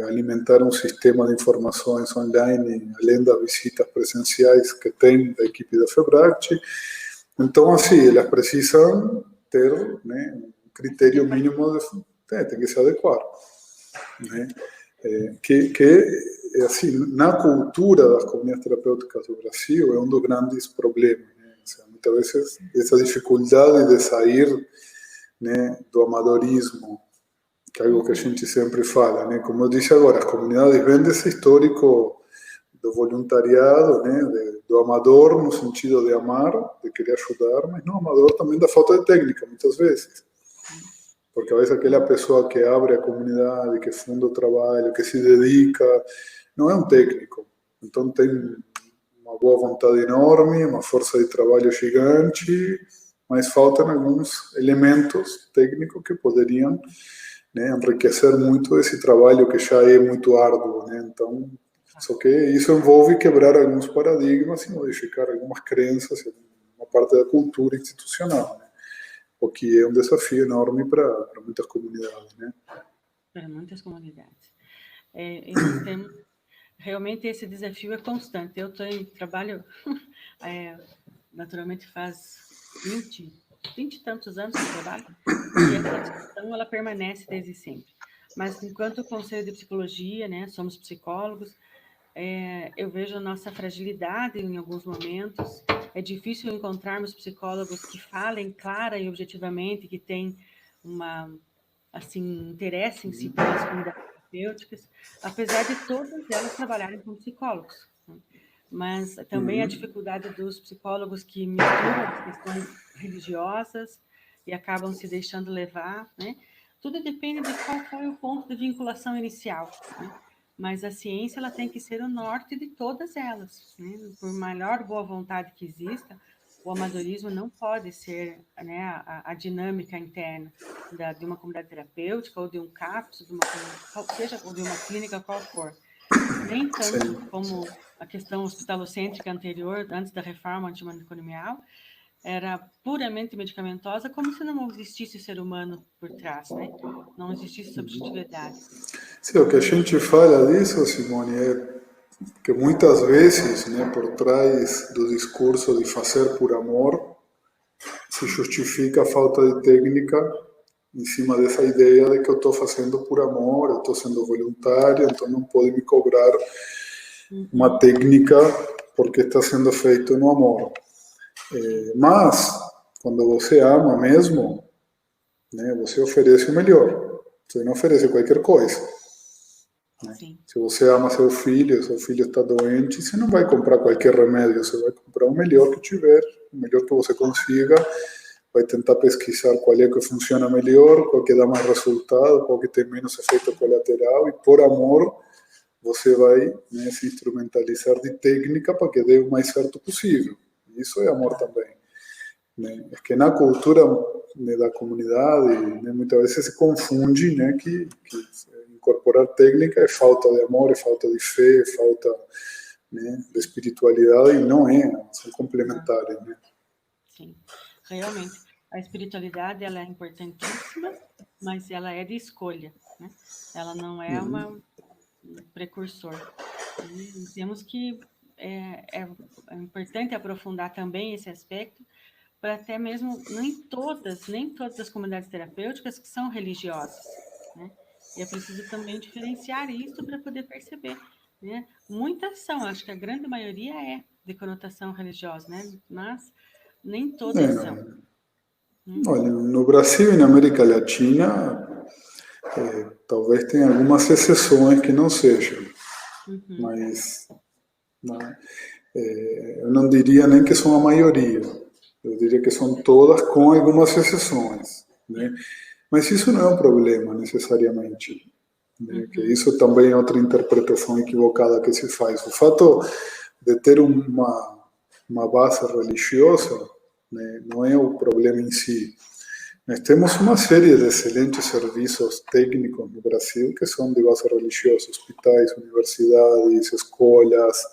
alimentar um sistema de informações online, além das visitas presenciais que tem da equipe da FEBRACT. Então, assim, elas precisam ter, né, um critério mínimo, tem que se adequar. Né? Assim, na cultura das comunidades terapêuticas do Brasil, é um dos grandes problemas. Né? O sea, muitas vezes, essa dificuldade de sair, né, do amadorismo, que é algo que a gente sempre fala, né? Como eu disse agora, as comunidades vêm desse histórico do voluntariado, né? Do amador no sentido de amar, de querer ajudar, mas não amador também da falta de técnica, muitas vezes. Porque a vezes aquela pessoa que abre a comunidade, que funda o trabalho, que se dedica, não é um técnico. Então tem uma boa vontade enorme, uma força de trabalho gigante, mas faltam alguns elementos técnicos que poderiam, né, enriquecer muito esse trabalho que já é muito árduo, né? Então, só que isso envolve quebrar alguns paradigmas e modificar algumas crenças, uma parte da cultura institucional, né? O que é um desafio enorme para muitas comunidades, né? Para muitas comunidades. Realmente esse desafio é constante. Eu trabalho, naturalmente faz 20 e tantos anos que eu trabalho, e essa discussão ela permanece desde sempre. Mas, enquanto Conselho de Psicologia, né, somos psicólogos, eu vejo a nossa fragilidade em alguns momentos. É difícil encontrarmos psicólogos que falem clara e objetivamente, que têm interessem-se pelas comunidades terapêuticas, apesar de todas elas trabalharem com psicólogos, né? Mas também a dificuldade dos psicólogos que misturam as questões religiosas e acabam se deixando levar, né? Tudo depende de qual foi o ponto de vinculação inicial, né? Mas a ciência ela tem que ser o norte de todas elas, né? Por maior boa vontade que exista, o amadorismo não pode ser, né, a dinâmica interna de uma comunidade terapêutica ou de um CAPS, seja ou de uma clínica qual for. Nem tanto Sim. como a questão hospitalocêntrica anterior, antes da reforma antimanicomial, era puramente medicamentosa, como se não existisse ser humano por trás, né? Não existisse subjetividade. Sim, o que a gente fala disso, Simone, é que muitas vezes, né, por trás do discurso de fazer por amor, se justifica a falta de técnica em cima dessa ideia de que eu estou fazendo por amor, eu estou sendo voluntário, então não pode me cobrar uma técnica porque está sendo feito no amor. Mas, quando você ama mesmo, né, você oferece o melhor. Você não oferece qualquer coisa. Né? Sim. Se você ama seu filho está doente, você não vai comprar qualquer remédio, você vai comprar o melhor que tiver, o melhor que você consiga, vai tentar pesquisar qual é que funciona melhor, qual que dá mais resultado, qual que tem menos efeito colateral, e por amor você vai, né, se instrumentalizar de técnica para que dê o mais certo possível. Isso é amor também. Né? É que na cultura, né, da comunidade, né, muitas vezes se confunde, né, que incorporar técnica é falta de amor, é falta de fé, é falta, né, de espiritualidade, e não é, são complementares. Né? Sim, realmente. A espiritualidade ela é importantíssima, mas ela é de escolha, né? Ela não é um precursor. E temos que é importante aprofundar também esse aspecto, para até mesmo nem todas as comunidades terapêuticas que são religiosas, né? E é preciso também diferenciar isso para poder perceber, né? Muitas são, acho que a grande maioria é de conotação religiosa, né? Mas nem todas são. Olha, no Brasil e na América Latina, talvez tenha algumas exceções que não sejam, mas né, eu não diria nem que são a maioria, eu diria que são todas com algumas exceções. Né? Mas isso não é um problema necessariamente. Né? Que isso também é outra interpretação equivocada que se faz. O fato de ter uma base religiosa, né, não é o problema em si. Nós temos uma série de excelentes serviços técnicos no Brasil que são de base religiosa, hospitais, universidades, escolas,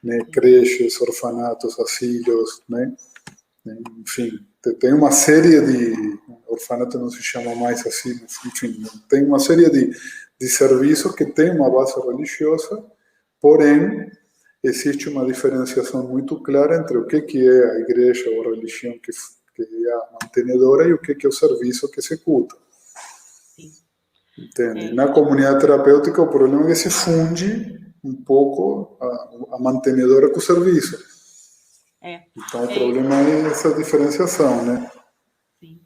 né, creches, orfanatos, asilos, né? Enfim, tem uma série de... Orfanato não se chama mais assim, mas, enfim, tem uma série de serviços que têm uma base religiosa, porém, existe uma diferenciação muito clara entre o que é a igreja ou a religião que é a mantenedora e o que é o serviço que executa. Sim. Entende? Na comunidade terapêutica, o problema é que se funde um pouco a mantenedora com o serviço. Então, o problema é essa diferenciação, né? Sim.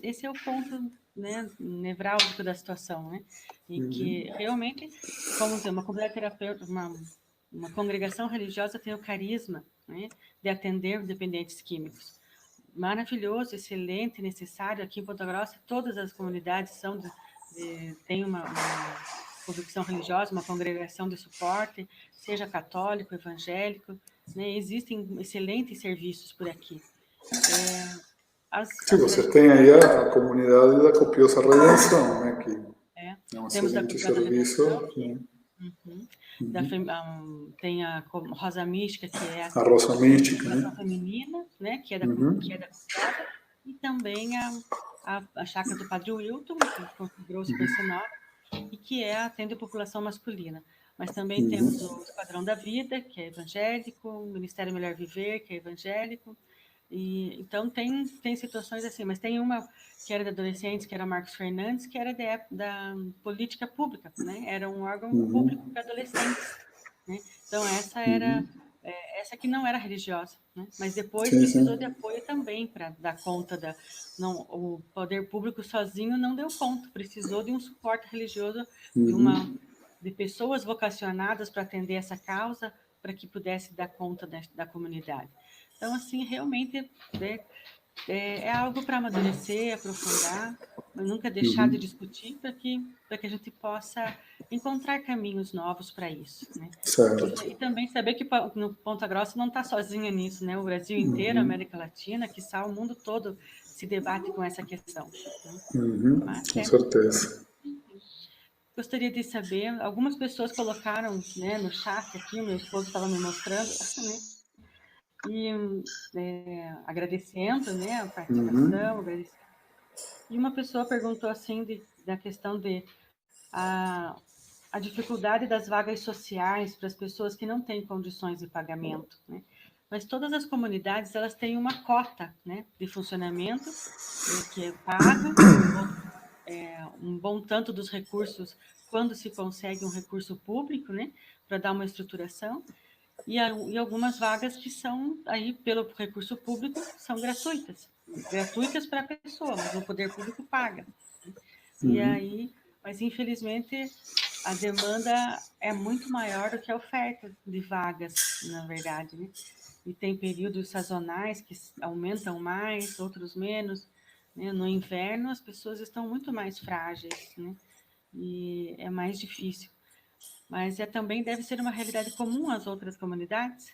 Esse é o ponto, né, nevrálgico da situação, né? Em que realmente, vamos dizer, uma comunidade terapêutica, uma congregação religiosa tem o carisma, né, de atender dependentes químicos. Maravilhoso, excelente, necessário. Aqui em Ponta Grossa, todas as comunidades têm uma convicção religiosa, uma congregação de suporte, seja católico, evangélico, né? Existem excelentes serviços por aqui. Sim, você tem aí a comunidade da Copiosa Redenção, né? Que é um Temos da excelente Copiosa serviço. Redenção, Né? tem a Rosa Mística, que é A Rosa Mística, população né? feminina, né? Que é da Copiosa, e também a chácara do Padre Wilton, que configurou-se com esse nome, e que atende a população masculina. Mas também temos o Esquadrão da Vida, que é evangélico, o Ministério Melhor Viver, que é evangélico, E, então, tem situações assim, mas tem uma que era de adolescentes, que era Marcos Fernandes, que era da política pública, né? Era um órgão público para adolescentes, né? Então, essa que não era religiosa, né? Mas depois precisou de apoio também para dar conta o poder público sozinho não deu conta, precisou de um suporte religioso, de pessoas vocacionadas para atender essa causa, para que pudesse dar conta da comunidade. Então, assim, realmente é algo para amadurecer, aprofundar, mas nunca deixar de discutir para que a gente possa encontrar caminhos novos para isso, né? E também saber que no Ponta Grossa não está sozinha nisso, né? O Brasil inteiro, a América Latina, quiçá o mundo todo se debate com essa questão. Né? Com certeza. Gostaria de saber, algumas pessoas colocaram, né, no chat aqui, o meu esposo estava me mostrando, né? E agradecendo, né, a participação, e uma pessoa perguntou assim da questão a dificuldade das vagas sociais para as pessoas que não têm condições de pagamento, né? Mas todas as comunidades, elas têm uma cota, né, de funcionamento que é paga, um bom tanto dos recursos, quando se consegue um recurso público, né, para dar uma estruturação, e algumas vagas que são, aí, pelo recurso público, são gratuitas para a pessoa, mas o poder público paga. E aí, mas infelizmente, a demanda é muito maior do que a oferta de vagas, na verdade, né? E tem períodos sazonais que aumentam mais, outros menos, né? No inverno, as pessoas estão muito mais frágeis, né? E é mais difícil. Mas também deve ser uma realidade comum às outras comunidades?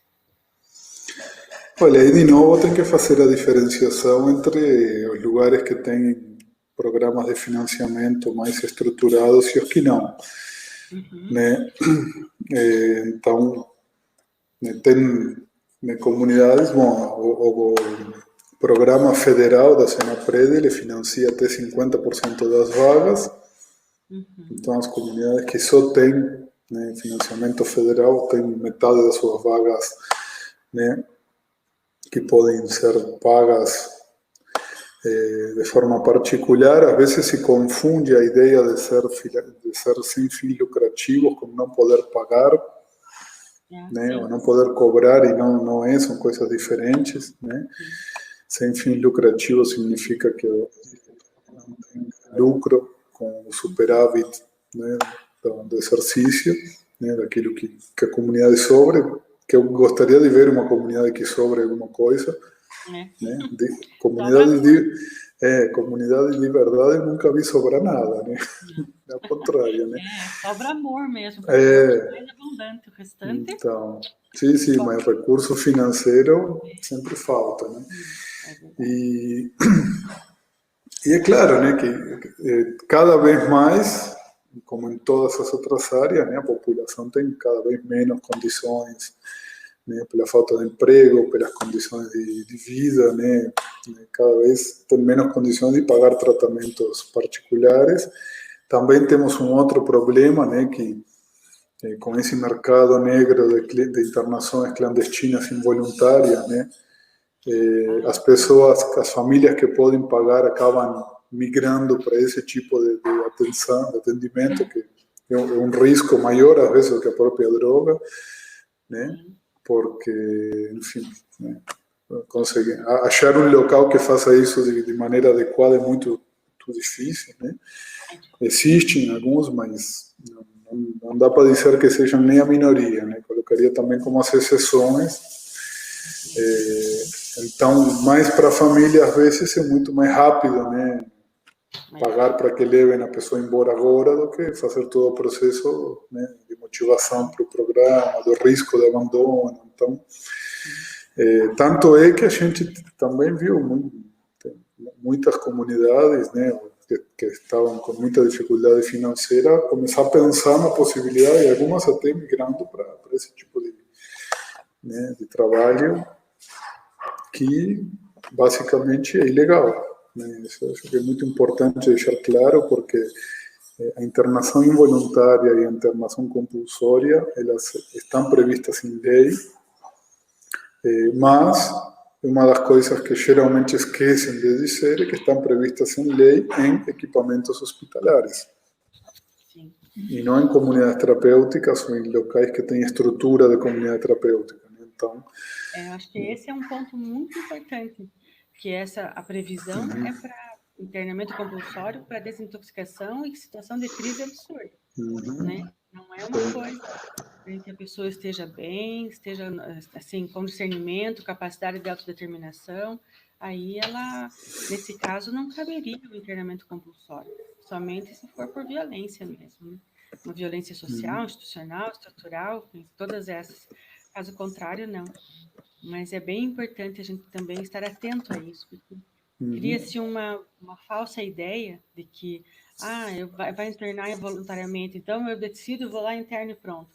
Olha, aí de novo tem que fazer a diferenciação entre os lugares que têm programas de financiamento mais estruturados e os que não. Né? Então, tem comunidades, bom, o programa federal da Senapred, ele financia até 50% das vagas. Então, as comunidades que só têm, né, financiamento federal têm metade das suas vagas, né, que podem ser pagas de forma particular. Às vezes se confunde a ideia de ser sem fins lucrativos com não poder pagar, né, ou não poder cobrar, e não é, são coisas diferentes, né? Sem fins lucrativos significa que não tem lucro com o superávit, né, do exercício, né, daquilo que a comunidade sobre, que eu gostaria de ver uma comunidade que sobre alguma coisa, né? Comunidade de verdade eu nunca vi sobrar nada, né? Ao contrário, né? Sobra amor mesmo, porque é mais abundante, o restante... Então, sim, mas recurso financeiro sempre falta, né? E é claro, né, que cada vez mais, como em todas as outras áreas, né, a população tem cada vez menos condições, né, pela falta de emprego, pelas condições de vida, né, cada vez tem menos condições de pagar tratamentos particulares. Também temos um outro problema, né, que com esse mercado negro de internações clandestinas involuntárias, né, as pessoas, as famílias que podem pagar acabam migrando para esse tipo de atenção, de atendimento, que é um risco maior às vezes do que a própria droga, né? Porque, enfim, né, conseguir achar um local que faça isso de maneira adequada é muito difícil, né? Existem alguns, mas não dá para dizer que sejam nem a minoria, né? Colocaria também como as exceções. Então, mais para a família, às vezes, é muito mais rápido, né, pagar para que levem a pessoa embora agora do que fazer todo o processo, né, de motivação para o programa, do risco de abandono. Então, tanto é que a gente também viu muitas comunidades, né, que estavam com muita dificuldade financeira, começar a pensar na possibilidade, algumas até migrando para esse tipo de trabalho, que basicamente é ilegal, né? Isso acho que é muito importante deixar claro, porque a internação involuntária e a internação compulsória, elas estão previstas em lei, mas uma das coisas que geralmente esquecem de dizer é que estão previstas em lei em equipamentos hospitalares. Sim. E não em comunidades terapêuticas ou em locais que têm estrutura de comunidade terapêutica. Né? Então, Eu acho que esse é um ponto muito importante, que a previsão é para internamento compulsório, para desintoxicação e situação de crise absurda, né? Não é uma coisa em que a pessoa esteja bem, esteja assim com discernimento, capacidade de autodeterminação, aí ela, nesse caso, não caberia o internamento compulsório, somente se for por violência mesmo, né? Uma violência social, institucional, estrutural, todas essas. Caso contrário, não. Mas é bem importante a gente também estar atento a isso, porque cria-se uma falsa ideia de que vai internar involuntariamente, então eu decido, vou lá interno e pronto.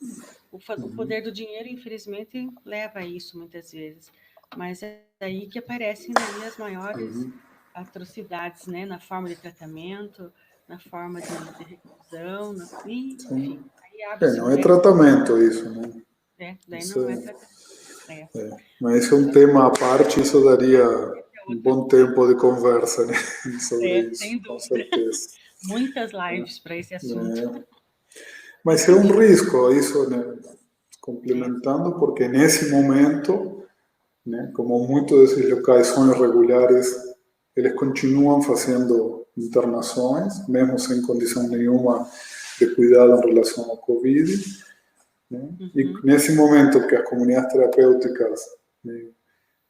O poder do dinheiro, infelizmente, leva a isso muitas vezes. Mas é aí que aparecem aí as maiores atrocidades, né? Na forma de tratamento, na forma de reclusão, enfim. Aí abre-se um não é leque, tratamento isso, né? daí Isso não é tratamento. mas esse é um tema à parte, isso daria um Outra bom coisa. tempo de conversa, né? Sobre Sem isso, com dúvida. certeza. Muitas lives para esse assunto. Mas é um risco isso, né? Complementando, porque nesse momento, né, como muitos desses locais são irregulares, eles continuam fazendo internações, mesmo sem condição nenhuma de cuidado em relação ao Covid. Né? E nesse momento que as comunidades terapêuticas, né,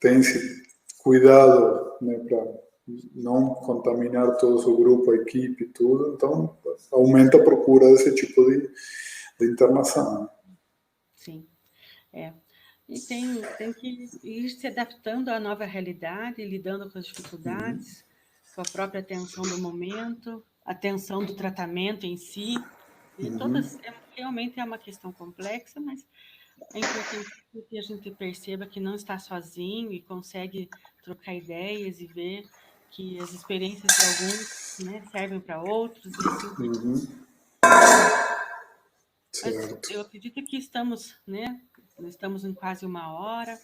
têm se cuidado, né, para não contaminar todo o seu grupo, a equipe, tudo, então aumenta a procura desse tipo de internação. Sim, E tem que ir se adaptando à nova realidade, lidando com as dificuldades, com a própria tensão do momento, a tensão do tratamento em si. E realmente é uma questão complexa, mas é importante que a gente perceba que não está sozinho e consegue trocar ideias e ver que as experiências de alguns, né, servem para outros e assim por diante. Mas Certo. eu acredito que estamos, né? Estamos em quase uma hora.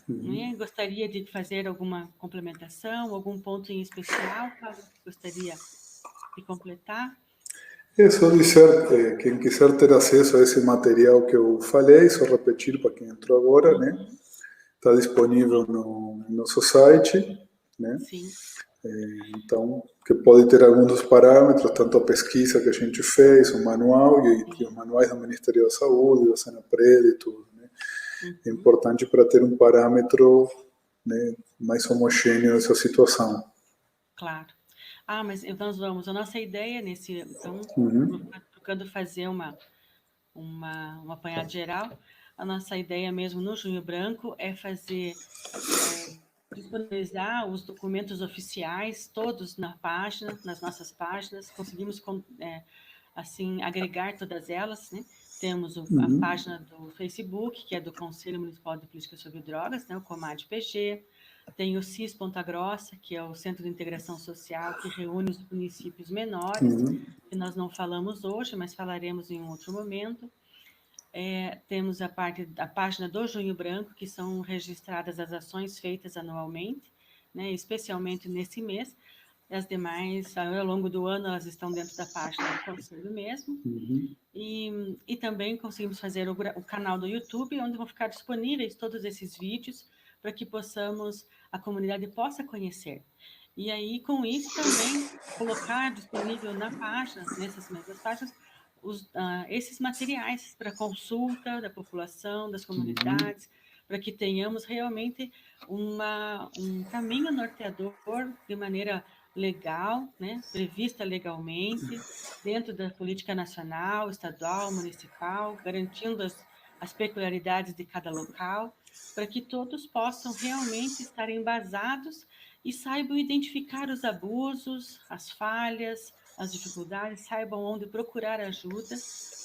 Né? Gostaria de fazer alguma complementação, algum ponto em especial, Paulo, que gostaria de completar? É só dizer, quem quiser ter acesso a esse material que eu falei, só repetir para quem entrou agora, né? Está disponível no nosso site, né? Sim. Então, que pode ter alguns dos parâmetros, tanto a pesquisa que a gente fez, o manual e os manuais do Ministério da Saúde, da Senapred e tudo. Né? É importante para ter um parâmetro, né, mais homogêneo dessa situação. Claro. Mas nós vamos. A nossa ideia então, procurando fazer um apanhado geral, a nossa ideia mesmo no Junho Branco é disponibilizar os documentos oficiais, todos nas nossas páginas, conseguimos assim agregar todas elas, né? Temos a página do Facebook, que é do Conselho Municipal de Política sobre Drogas, né, o COMAD-PG, tem o CIS Ponta Grossa, que é o Centro de Integração Social, que reúne os municípios menores, que nós não falamos hoje, mas falaremos em um outro momento. Temos a página do Junho Branco, que são registradas as ações feitas anualmente, né, especialmente nesse mês. As demais, ao longo do ano, elas estão dentro da página do Conselho mesmo. E também conseguimos fazer o canal do YouTube, onde vão ficar disponíveis todos esses vídeos para que a comunidade possa conhecer. E aí, com isso, também colocar disponível na página, nessas mesmas páginas, esses materiais para consulta da população, das comunidades, para que tenhamos realmente um caminho norteador de maneira legal, né, prevista legalmente, dentro da política nacional, estadual, municipal, garantindo as peculiaridades de cada local, para que todos possam realmente estar embasados e saibam identificar os abusos, as falhas, as dificuldades, saibam onde procurar ajuda,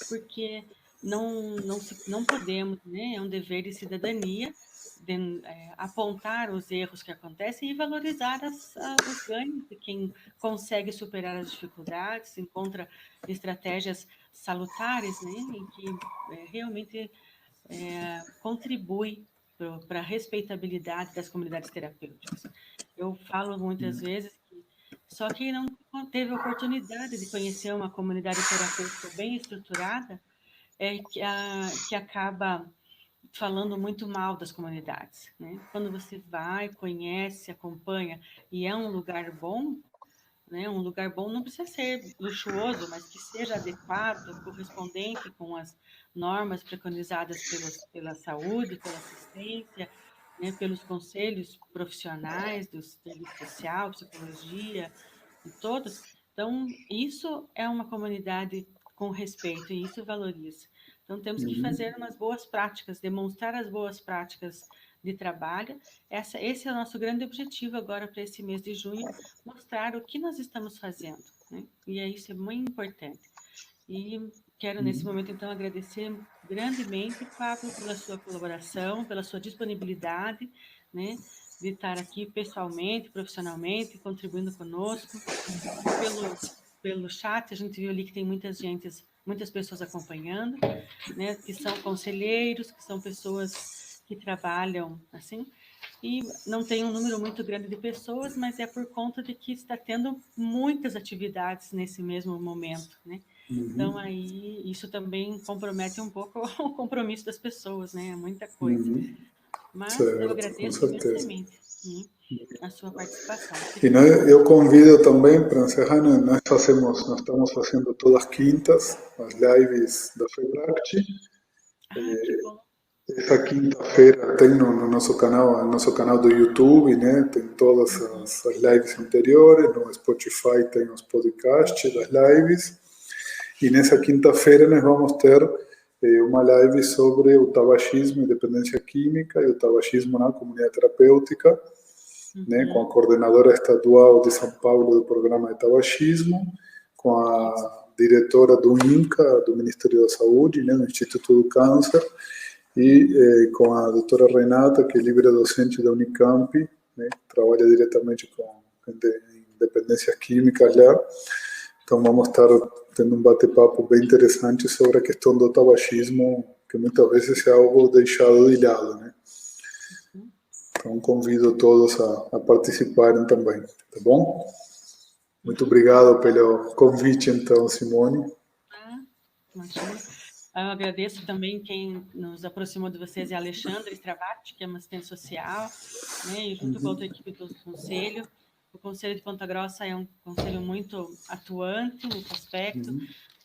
porque não podemos, né, é um dever de cidadania, apontar os erros que acontecem e valorizar os ganhos de quem consegue superar as dificuldades, encontra estratégias salutares, né, em que realmente contribui para a respeitabilidade das comunidades terapêuticas. Eu falo muitas vezes que só quem não teve a oportunidade de conhecer uma comunidade terapêutica bem estruturada é que acaba falando muito mal das comunidades, né? Quando você vai, conhece, acompanha e é um lugar bom, né? Um lugar bom não precisa ser luxuoso, mas que seja adequado, correspondente com as normas preconizadas pela saúde, pela assistência, né? Pelos conselhos profissionais do serviço social, psicologia e todos. Então, isso é uma comunidade com respeito e isso valoriza. Então, temos que fazer umas boas práticas, demonstrar as boas práticas de trabalho. Esse é o nosso grande objetivo agora para esse mês de junho, mostrar o que nós estamos fazendo, né? E isso é muito importante. E quero, nesse momento, então, agradecer grandemente, Pablo, pela sua colaboração, pela sua disponibilidade, né, de estar aqui pessoalmente, profissionalmente, contribuindo conosco. Pelo chat, a gente viu ali que tem muitas pessoas acompanhando, né, que são conselheiros, que são pessoas que trabalham assim, e não tem um número muito grande de pessoas, mas é por conta de que está tendo muitas atividades nesse mesmo momento, né? Então, aí, isso também compromete um pouco o compromisso das pessoas, né? É muita coisa. Mas eu Certo, com agradeço certeza. imensamente, né, a sua participação. E eu convido também para encerrar, nós estamos fazendo todas as quintas as lives da FEBRACT. Ah, que bom. Essa quinta-feira tem no nosso canal do YouTube, né? Tem todas as lives anteriores, no Spotify tem os podcasts das lives. E nessa quinta-feira nós vamos ter uma live sobre o tabagismo e dependência química e o tabagismo na comunidade terapêutica, né, com a coordenadora estadual de São Paulo do programa de tabagismo, com a diretora do INCA, do Ministério da Saúde, né, do Instituto do Câncer, e com a doutora Renata, que é livre docente da Unicamp, né, trabalha diretamente com dependências químicas lá. Então vamos estar tendo um bate-papo bem interessante sobre a questão do tabagismo, que muitas vezes é algo deixado de lado, né? Então convido todos a participarem também, tá bom? Muito obrigado pelo convite, então, Simone. Imagina. Eu agradeço também quem nos aproximou de vocês, é a Alexandra Stravati, que é uma assistente social, né, e junto com a outra equipe do Conselho. O Conselho de Ponta Grossa é um conselho muito atuante nesse aspecto.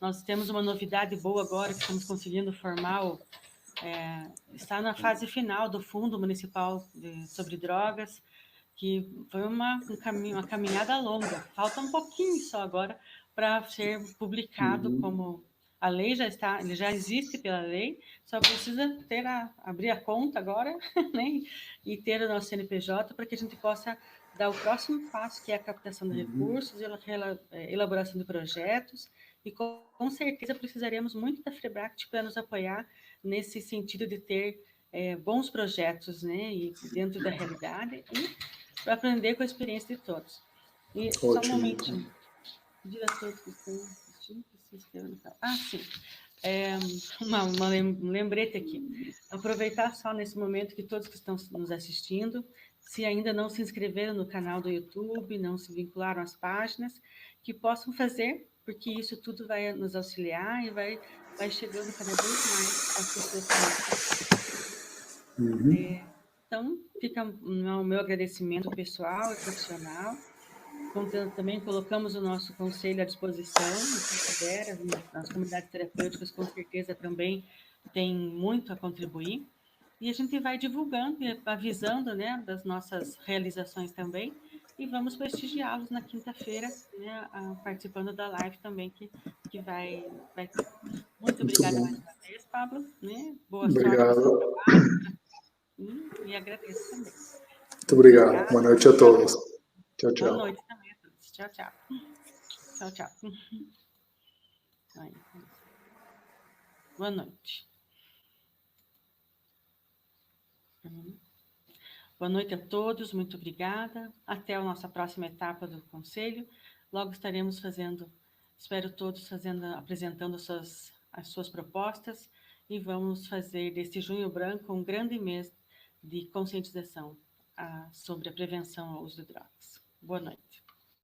Nós temos uma novidade boa agora, que estamos conseguindo formar, está na fase final do Fundo Municipal sobre Drogas, que foi uma caminhada longa. Falta um pouquinho só agora para ser publicado como... A lei já está, ele já existe pela lei, só precisa abrir a conta agora, né, e ter o nosso CNPJ para que a gente possa dar o próximo passo, que é a captação de recursos, elaboração de projetos, e com certeza precisaremos muito da FEBRACT para nos apoiar nesse sentido de ter bons projetos, né, e dentro da realidade, e para aprender com a experiência de todos. E só um momentinho. Pedir a todos que estão assistindo que se inscrevam no canal. Ah, sim. Um lembrete aqui. Aproveitar só nesse momento que todos que estão nos assistindo, se ainda não se inscreveram no canal do YouTube, não se vincularam às páginas, que possam fazer, porque isso tudo vai nos auxiliar e vai chegando cada vez mais às pessoas que necessitam. Então, fica o meu agradecimento pessoal e profissional. Também colocamos o nosso conselho à disposição, se puder, as comunidades terapêuticas com certeza também têm muito a contribuir, e a gente vai divulgando e avisando, né, das nossas realizações também, e vamos prestigiá-los na quinta-feira, né, participando da live também que vai ter. Muito obrigada mais uma vez, Pablo, né? Boa sorte no seu Obrigado. trabalho, e agradeço também. Muito obrigado. Obrigada. Boa noite a todos. Tchau, Boa tchau. noite também a todos. Tchau, tchau. Tchau, tchau. Boa noite. Boa noite a todos, muito obrigada. Até a nossa próxima etapa do Conselho. Logo estaremos espero todos apresentando as suas propostas, e vamos fazer deste Junho Branco um grande mês de conscientização sobre a prevenção ao uso de drogas. Boa noite.